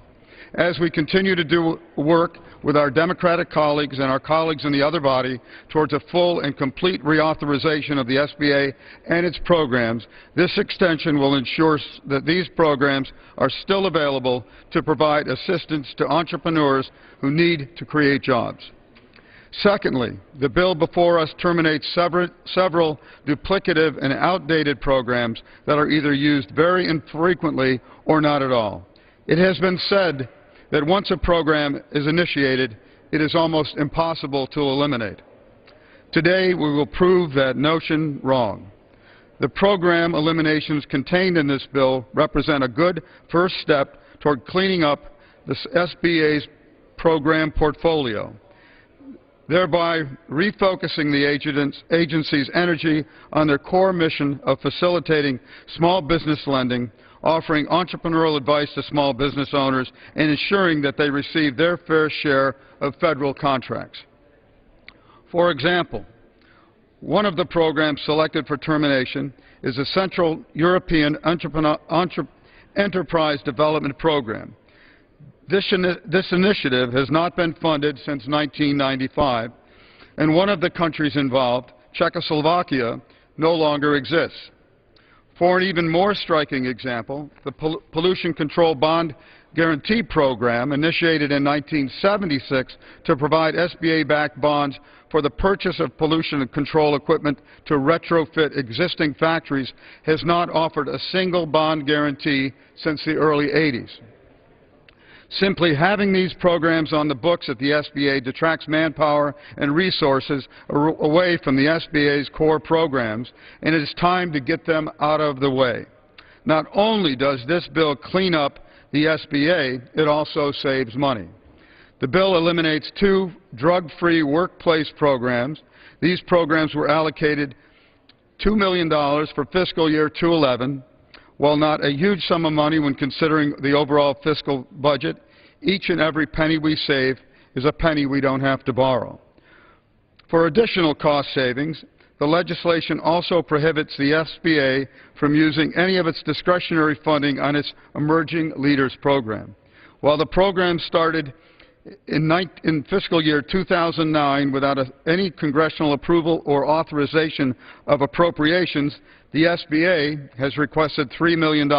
[SPEAKER 11] As we continue to do work with our Democratic colleagues and our colleagues in the other body towards a full and complete reauthorization of the SBA and its programs, this extension will ensure that these programs are still available to provide assistance to entrepreneurs who need to create jobs. Secondly, the bill before us terminates several duplicative and outdated programs that are either used very infrequently or not at all. It has been said that once a program is initiated, it is almost impossible to eliminate. Today, we will prove that notion wrong. The program eliminations contained in this bill represent a good first step toward cleaning up the SBA's program portfolio, thereby refocusing the agency's energy on their core mission of facilitating small business lending, offering entrepreneurial advice to small business owners, and ensuring that they receive their fair share of federal contracts. For example, one of the programs selected for termination is the Central European Enterprise Development Program. This initiative has not been funded since 1995, and one of the countries involved, Czechoslovakia, no longer exists. For an even more striking example, the Pollution Control Bond Guarantee Program, initiated in 1976 to provide SBA-backed bonds for the purchase of pollution control equipment to retrofit existing factories, has not offered a single bond guarantee since the early 80s. Simply having these programs on the books at the SBA detracts manpower and resources away from the SBA's core programs, and it is time to get them out of the way. Not only does this bill clean up the SBA, it also saves money. The bill eliminates 2 drug-free workplace programs. These programs were allocated $2 million for fiscal year 2011. While not a huge sum of money when considering the overall fiscal budget, each and every penny we save is a penny we don't have to borrow. For additional cost savings, the legislation also prohibits the SBA from using any of its discretionary funding on its Emerging Leaders Program. While the program started in fiscal year 2009 without any congressional approval or authorization of appropriations, the SBA has requested $3 million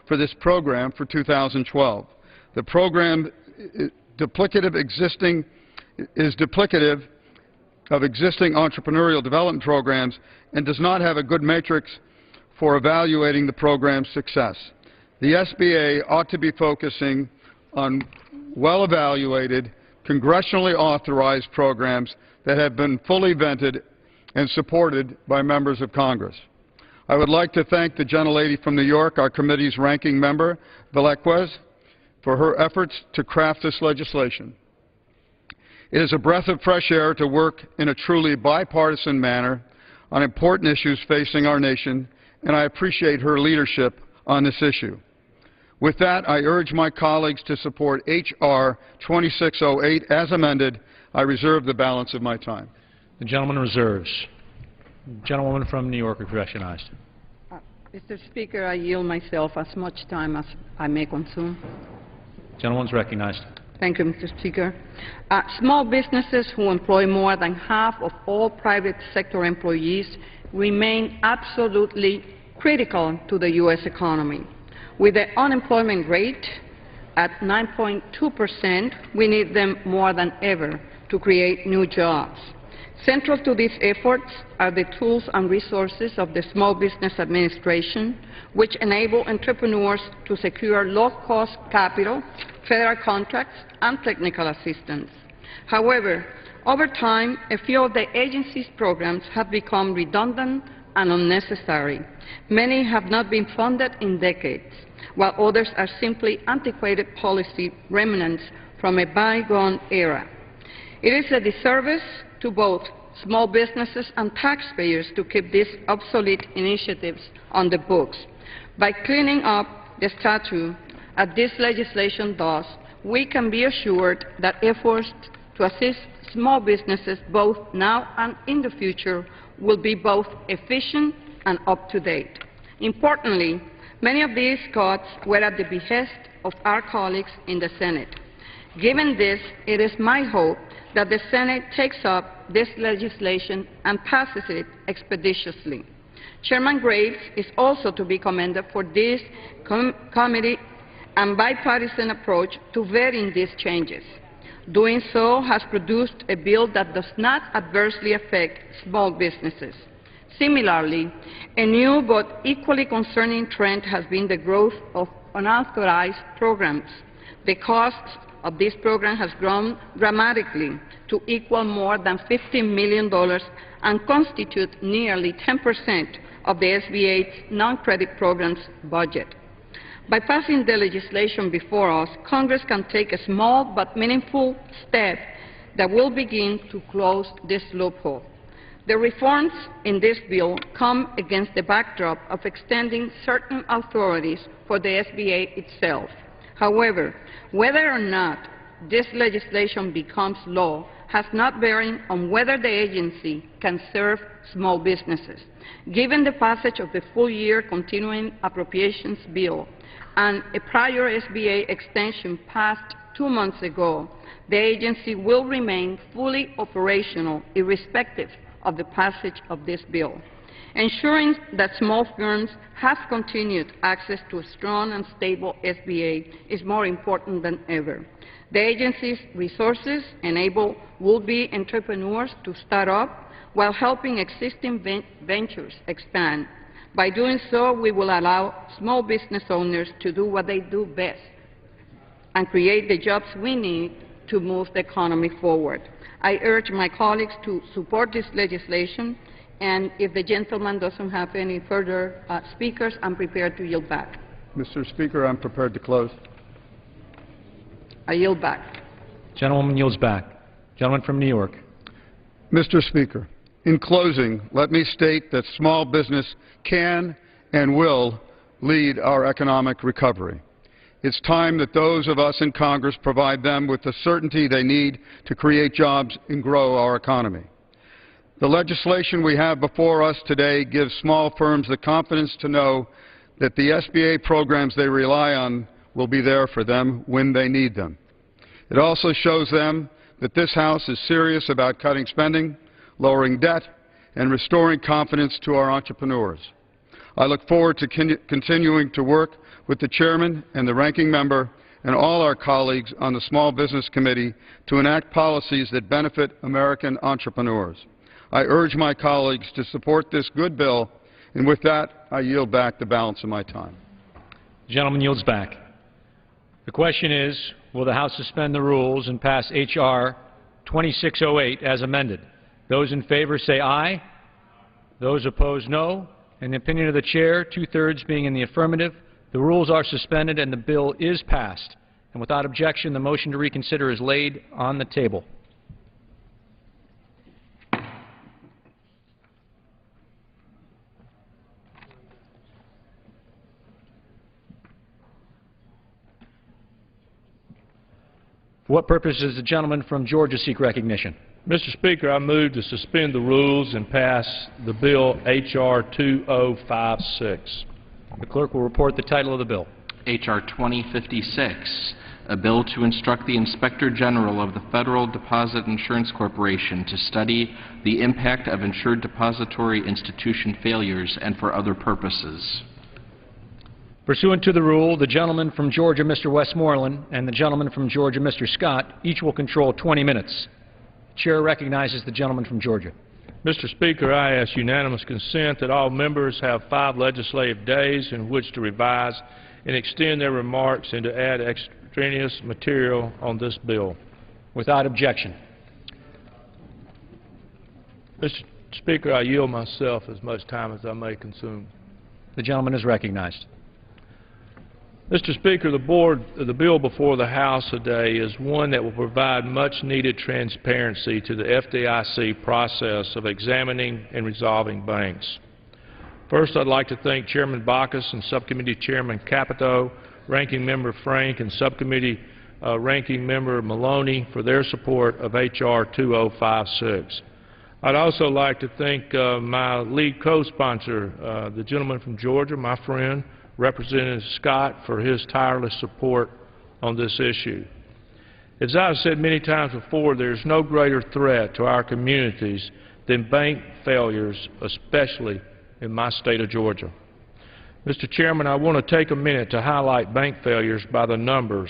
[SPEAKER 11] for this program for 2012. The program is duplicative of existing entrepreneurial development programs and does not have a good matrix for evaluating the program's success. The SBA ought to be focusing on well-evaluated, congressionally authorized programs that have been fully vetted and supported by members of Congress. I would like to thank the gentlelady from New York, our committee's ranking member, Velazquez, for her efforts to craft this legislation. It is a breath of fresh air to work in a truly bipartisan manner on important issues facing our nation, and I appreciate her leadership on this issue. With that, I urge my colleagues to support H.R. 2608 as amended. I reserve the balance of my time.
[SPEAKER 4] The gentleman reserves. Gentlewoman from New York is recognized.
[SPEAKER 12] Mr. Speaker, I yield myself as much time as I may consume.
[SPEAKER 4] Gentleman's recognized.
[SPEAKER 12] Thank you, Mr. Speaker. Small businesses who employ more than half of all private sector employees remain absolutely critical to the U.S. economy. With the unemployment rate at 9.2%, we need them more than ever to create new jobs. Central to these efforts are the tools and resources of the Small Business Administration, which enable entrepreneurs to secure low-cost capital, federal contracts, and technical assistance. However, over time, a few of the agency's programs have become redundant and unnecessary. Many have not been funded in decades, while others are simply antiquated policy remnants from a bygone era. It is a disservice to both small businesses and taxpayers to keep these obsolete initiatives on the books. By cleaning up the statute, as this legislation does, we can be assured that efforts to assist small businesses both now and in the future will be both efficient and up-to-date. Importantly, many of these cuts were at the behest of our colleagues in the Senate. Given this, it is my hope that the Senate takes up this legislation and passes it expeditiously. Chairman Graves is also to be commended for this committee and bipartisan approach to vetting these changes. Doing so has produced a bill that does not adversely affect small businesses. Similarly, a new but equally concerning trend has been the growth of unauthorized programs. The cost of this program has grown dramatically to equal more than $50 million and constitute nearly 10% of the SBA's non-credit program's budget. By passing the legislation before us, Congress can take a small but meaningful step that will begin to close this loophole. The reforms in this bill come against the backdrop of extending certain authorities for the SBA itself. However, whether or not this legislation becomes law has not bearing on whether the agency can serve small businesses. Given the passage of the full-year continuing appropriations bill and a prior SBA extension passed 2 months ago, the agency will remain fully operational irrespective of the passage of this bill. Ensuring that small firms have continued access to a strong and stable SBA is more important than ever. The agency's resources enable would-be entrepreneurs to start up while helping existing ventures expand. By doing so, we will allow small business owners to do what they do best and create the jobs we need to move the economy forward. I urge my colleagues to support this legislation, and if the gentleman doesn't have any further speakers, I'm prepared to yield back.
[SPEAKER 11] Mr. Speaker, I'm prepared to close.
[SPEAKER 12] I yield back.
[SPEAKER 4] Gentleman yields back. Gentleman from New York.
[SPEAKER 11] Mr. Speaker, in closing, let me state that small business can and will lead our economic recovery. It's time that those of us in Congress provide them with the certainty they need to create jobs and grow our economy. The legislation we have before us today gives small firms the confidence to know that the SBA programs they rely on will be there for them when they need them. It also shows them that this House is serious about cutting spending, lowering debt, and restoring confidence to our entrepreneurs. I look forward to continuing to work with the Chairman and the Ranking Member and all our colleagues on the Small Business Committee to enact policies that benefit American entrepreneurs. I urge my colleagues to support this good bill, and with that, I yield back the balance of my time.
[SPEAKER 4] The gentleman yields back. The question is, will the House suspend the rules and pass H.R. 2608 as amended? Those in favor say aye. Those opposed, no. In the opinion of the Chair, two-thirds being in the affirmative, the rules are suspended and the bill is passed. And without objection, the motion to reconsider is laid on the table. For what purpose does the gentleman from Georgia seek recognition?
[SPEAKER 13] Mr. Speaker, I move to suspend the rules and pass the bill H.R. 2056.
[SPEAKER 4] The clerk will report the title of the bill.
[SPEAKER 2] H.R. 2056, a bill to instruct the Inspector General of the Federal Deposit Insurance Corporation to study the impact of insured depository institution failures and for other purposes.
[SPEAKER 4] Pursuant to the rule, the gentleman from Georgia, Mr. Westmoreland, and the gentleman from Georgia, Mr. Scott, each will control 20 minutes. The Chair recognizes the gentleman from Georgia.
[SPEAKER 13] Mr. Speaker, I ask unanimous consent that all members have 5 legislative days in which to revise and extend their remarks and to add extraneous material on this bill.
[SPEAKER 4] Without objection.
[SPEAKER 13] Mr. Speaker, I yield myself as much time as I may consume.
[SPEAKER 4] The gentleman is recognized.
[SPEAKER 13] Mr. Speaker, the bill before the House today is one that will provide much-needed transparency to the FDIC process of examining and resolving banks. First, I'd like to thank Chairman Baucus and Subcommittee Chairman Capito, Ranking Member Frank, and Subcommittee Ranking Member Maloney for their support of H.R. 2056. I'd also like to thank my lead co-sponsor, the gentleman from Georgia, my friend, Representative Scott, for his tireless support on this issue. As I've said many times before, there's no greater threat to our communities than bank failures, especially in my state of Georgia. Mr. Chairman, I want to take a minute to highlight bank failures by the numbers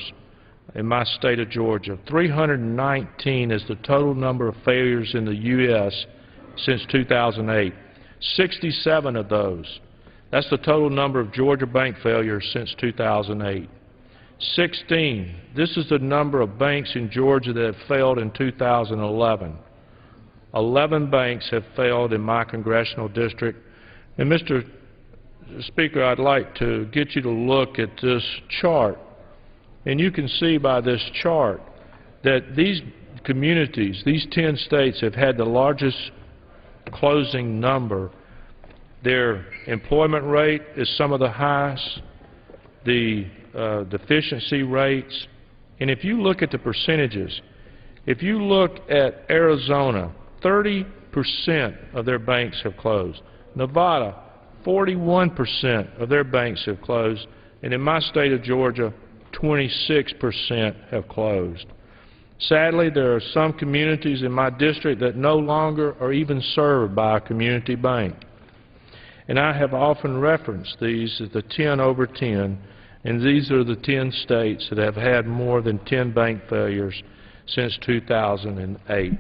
[SPEAKER 13] in my state of Georgia. 319 is the total number of failures in the U.S. since 2008. 67 of those. That's the total number of Georgia bank failures since 2008. 16, this is the number of banks in Georgia that have failed in 2011. 11 banks have failed in my congressional district. And Mr. Speaker, I'd like to get you to look at this chart. And you can see by this chart that these communities, these 10 states, have had the largest closing number. Their employment rate is some of the highest, the deficiency rates. And if you look at the percentages, if you look at Arizona, 30% of their banks have closed. Nevada, 41% of their banks have closed. And in my state of Georgia, 26% have closed. Sadly, there are some communities in my district that no longer are even served by a community bank. and I have often referenced these as the 10 over 10, and these are the 10 states that have had more than 10 bank failures since 2008.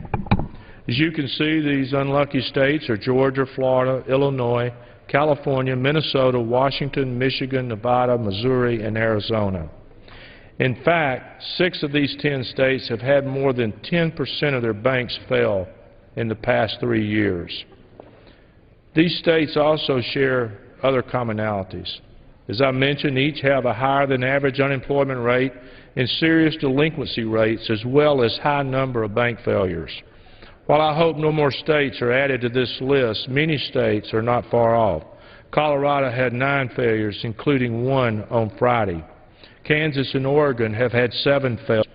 [SPEAKER 13] As you can see, these unlucky states are Georgia, Florida, Illinois, California, Minnesota, Washington, Michigan, Nevada, Missouri, and Arizona. In fact, 6 of these 10 states have had more than 10% of their banks fail in the past 3 years. These states also share other commonalities. As I mentioned, each have a higher than average unemployment rate and serious delinquency rates, as well as high number of bank failures. While I hope no more states are added to this list, many states are not far off. Colorado had 9 failures, including 1 on Friday. Kansas and Oregon have had 7 failures.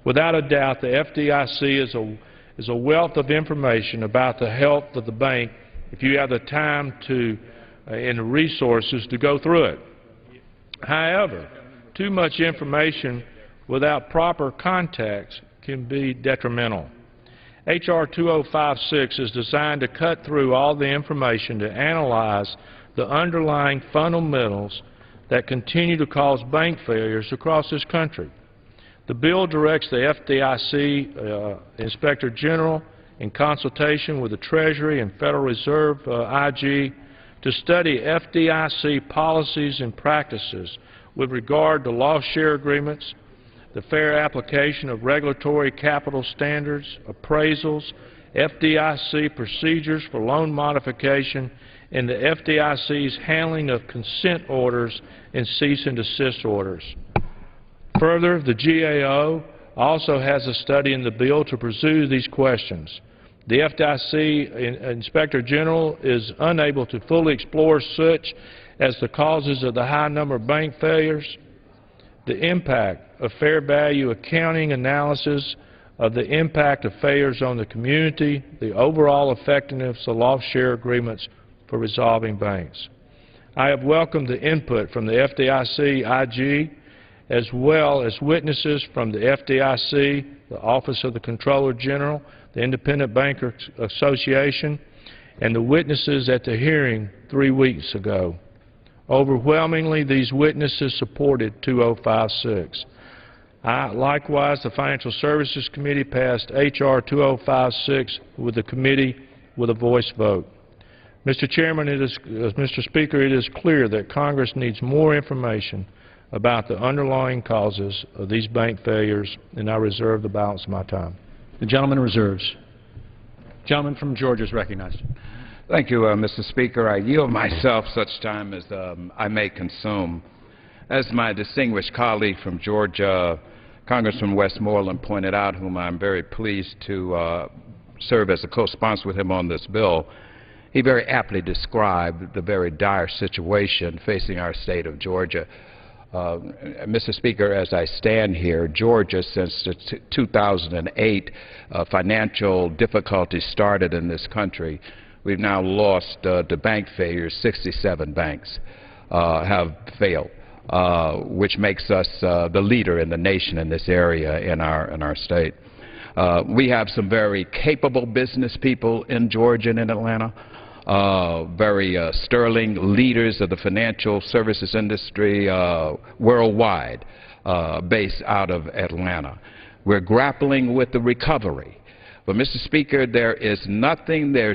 [SPEAKER 13] Without a doubt, the FDIC is a wealth of information about the health of the bank if you have the time and the resources to go through it. However, too much information without proper context can be detrimental. H.R. 2056 is designed to cut through all the information to analyze the underlying fundamentals that continue to cause bank failures across this country. The bill directs the FDIC Inspector General, in consultation with the Treasury and Federal Reserve IG, to study FDIC policies and practices with regard to loss share agreements, the fair application of regulatory capital standards, appraisals, FDIC procedures for loan modification, and the FDIC's handling of consent orders and cease and desist orders. Further, the GAO also has a study in the bill to pursue these questions. The FDIC Inspector General is unable to fully explore such as the causes of the high number of bank failures, the impact of fair value accounting analysis of the impact of failures on the community, the overall effectiveness of loss share agreements for resolving banks. I have welcomed the input from the FDIC IG, as well as witnesses from the FDIC, the Office of the Comptroller General, the Independent Bankers Association, and the witnesses at the hearing 3 weeks ago. Overwhelmingly, these witnesses supported 2056. Likewise, the Financial Services Committee passed H.R. 2056 with the committee with a voice vote. Mr. Chairman, Mr. Speaker, it is clear that Congress needs more information about the underlying causes of these bank failures, and I reserve the balance of my time.
[SPEAKER 14] The gentleman reserves. Gentleman from Georgia is recognized.
[SPEAKER 15] Thank you, Mr. Speaker. I yield myself such time as I may consume. As my distinguished colleague from Georgia, Congressman Westmoreland, pointed out, whom I'm very pleased to serve as a co-sponsor with him on this bill, he very aptly described the very dire situation facing our state of Georgia. Mr. Speaker, as I stand here, Georgia, since 2008, financial difficulties started in this country. We've now lost to bank failures. 67 banks have failed, which makes us the leader in the nation in this area in our state. We have some very capable business people in Georgia and in Atlanta. Very sterling leaders of the financial services industry worldwide, based out of Atlanta. We're grappling with the recovery. But, Mr. Speaker, there's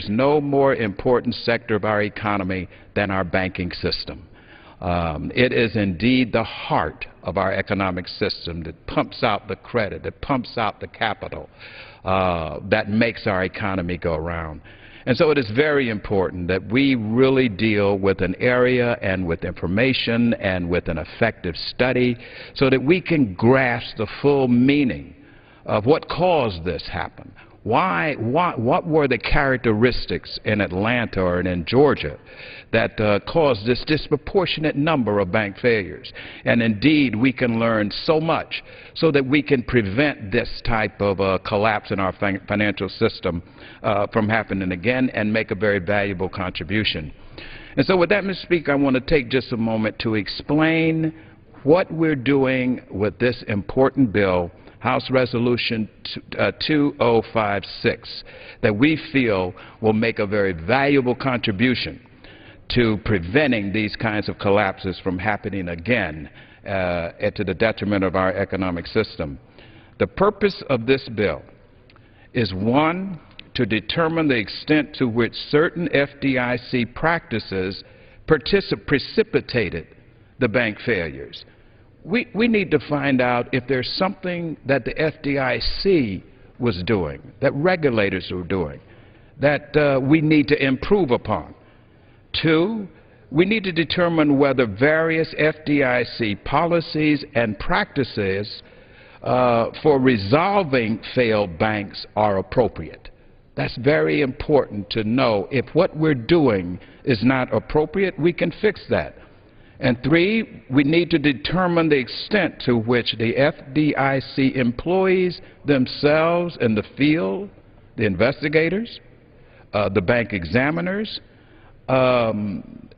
[SPEAKER 15] no more important sector of our economy than our banking system. It is indeed the heart of our economic system that pumps out the credit, that pumps out the capital, that makes our economy go around. And so it is very important that we really deal with an area and with information and with an effective study so that we can grasp the full meaning of what caused this happen. What were the characteristics in Atlanta or in Georgia that caused this disproportionate number of bank failures? And indeed, we can learn so much so that we can prevent this type of collapse in our financial system from happening again and make a very valuable contribution. And so with that, Mr. Speaker, I want to take just a moment to explain what we're doing with this important bill, House Resolution 2056, that we feel will make a very valuable contribution to preventing these kinds of collapses from happening again to the detriment of our economic system. The purpose of this bill is, one, to determine the extent to which certain FDIC practices precipitated the bank failures. We need to find out if there's something that the FDIC was doing, that regulators were doing, that we need to improve upon. Two, we need to determine whether various FDIC policies and practices for resolving failed banks are appropriate. That's very important to know. If what we're doing is not appropriate, we can fix that. And three, we need to determine the extent to which the FDIC employees themselves in the field, the investigators, the bank examiners,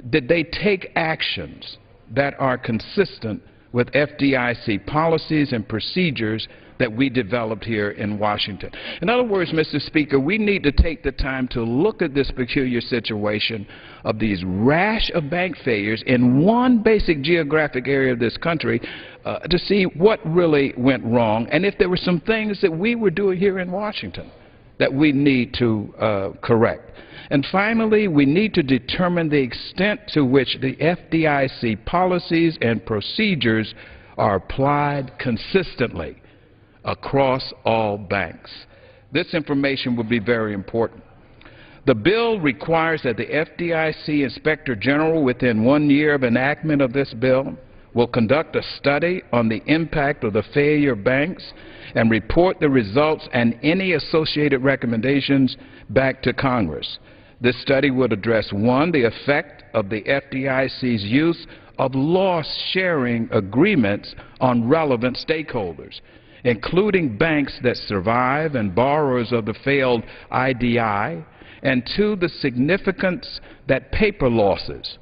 [SPEAKER 15] did they take actions that are consistent with FDIC policies and procedures that we developed here in Washington. In other words, Mr. Speaker, we need to take the time to look at this peculiar situation of these rash of bank failures in one basic geographic area of this country to see what really went wrong and if there were some things that we were doing here in Washington that we need to correct. And finally, we need to determine the extent to which the FDIC policies and procedures are applied consistently across all banks. This information will be very important. The bill requires that the FDIC Inspector General, within 1 year of enactment of this bill, will conduct a study on the impact of the failure of banks and report the results and any associated recommendations back to Congress. This study would address, one, the effect of the FDIC's use of loss-sharing agreements on relevant stakeholders, including banks that survive and borrowers of the failed IDI, and two, the significance that paper losses,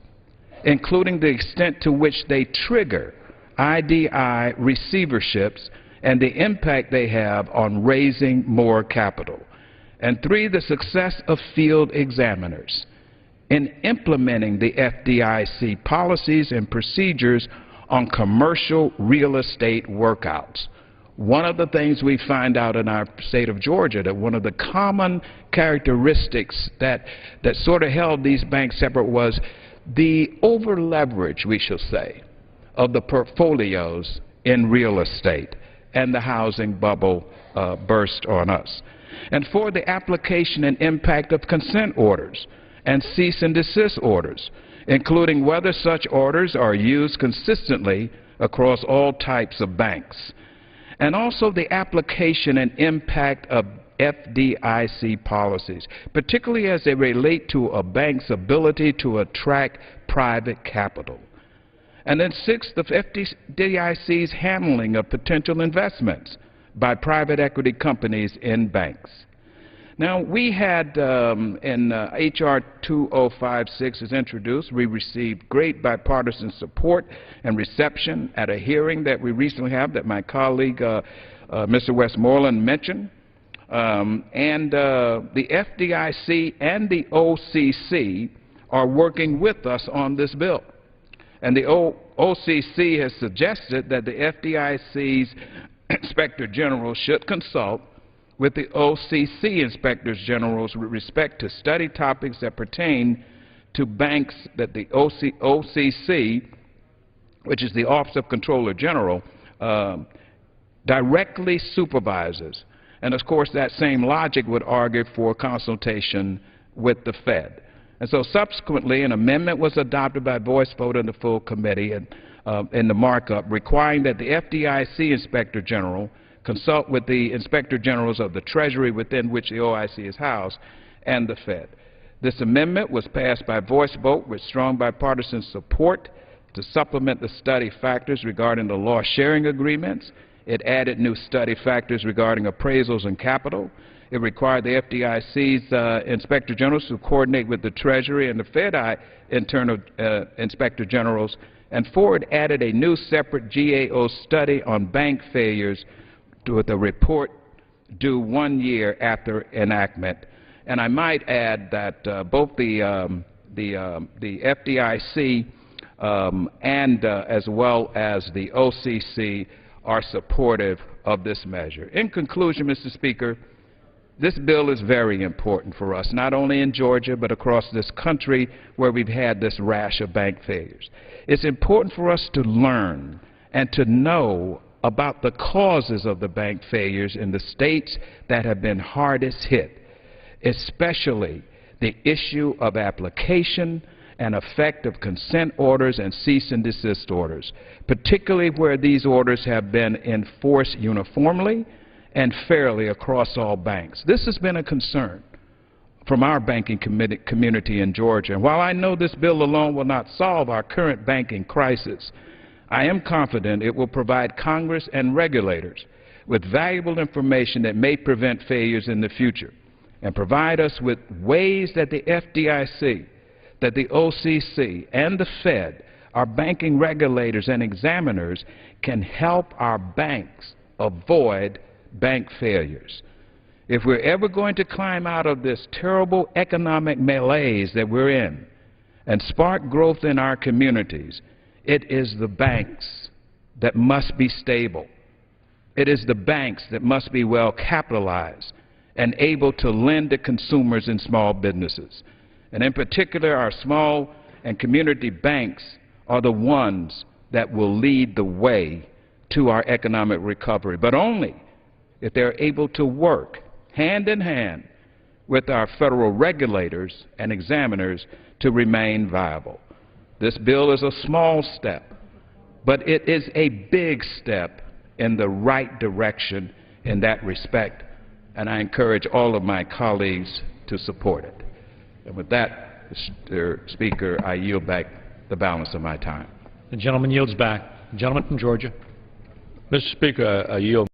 [SPEAKER 15] including the extent to which they trigger IDI receiverships and the impact they have on raising more capital. And three, the success of field examiners in implementing the FDIC policies and procedures on commercial real estate workouts. One of the things we find out in our state of Georgia, that one of the common characteristics that sort of held these banks separate was the over-leverage, we shall say, of the portfolios in real estate, and the housing bubble burst on us. And for the application and impact of consent orders and cease and desist orders, including whether such orders are used consistently across all types of banks. And also the application and impact of FDIC policies, particularly as they relate to a bank's ability to attract private capital. And then sixth, the FDIC's handling of potential investments by private equity companies in banks. Now, we had, in H.R. 2056 is introduced, we received great bipartisan support and reception at a hearing that we recently had that my colleague, Mr. Westmoreland, mentioned. The FDIC and the OCC are working with us on this bill. And the OCC has suggested that the FDIC's Inspector General should consult with the OCC Inspectors Generals with respect to study topics that pertain to banks that the OCC, which is the Office of Comptroller General, directly supervises. And of course, that same logic would argue for consultation with the Fed. And so subsequently, an amendment was adopted by voice vote in the full committee and in the markup, requiring that the FDIC Inspector General consult with the Inspector Generals of the Treasury within which the OIC is housed and the Fed. This amendment was passed by voice vote with strong bipartisan support to supplement the study factors regarding the loss-sharing agreements. It added new study factors regarding appraisals and capital. It required the FDIC's Inspector Generals to coordinate with the Treasury and the Fed internal Inspector Generals. And four, it added a new separate GAO study on bank failures with a report due 1 year after enactment. And I might add that both the the FDIC and as well as the OCC are supportive of this measure. In conclusion, Mr. Speaker, this bill is very important for us, not only in Georgia, but across this country where we've had this rash of bank failures. It's important for us to learn and to know about the causes of the bank failures in the states that have been hardest hit, especially the issue of application and effect of consent orders and cease and desist orders, particularly where these orders have been enforced uniformly and fairly across all banks. This has been a concern from our banking community in Georgia. And while I know this bill alone will not solve our current banking crisis, I am confident it will provide Congress and regulators with valuable information that may prevent failures in the future and provide us with ways that the FDIC, that the OCC, and the Fed, our banking regulators and examiners, can help our banks avoid bank failures. If we're ever going to climb out of this terrible economic malaise that we're in and spark growth in our communities, it is the banks that must be stable. It is the banks that must be well capitalized and able to lend to consumers and small businesses. And in particular, our small and community banks are the ones that will lead the way to our economic recovery, but only if they're able to work hand in hand with our federal regulators and examiners to remain viable. This bill is a small step, but it is a big step in the right direction in that respect, and I encourage all of my colleagues to support it. And with that, Mr. Speaker, I yield back the balance of my time.
[SPEAKER 14] The gentleman yields back. The gentleman from Georgia.
[SPEAKER 3] Mr. Speaker, I yield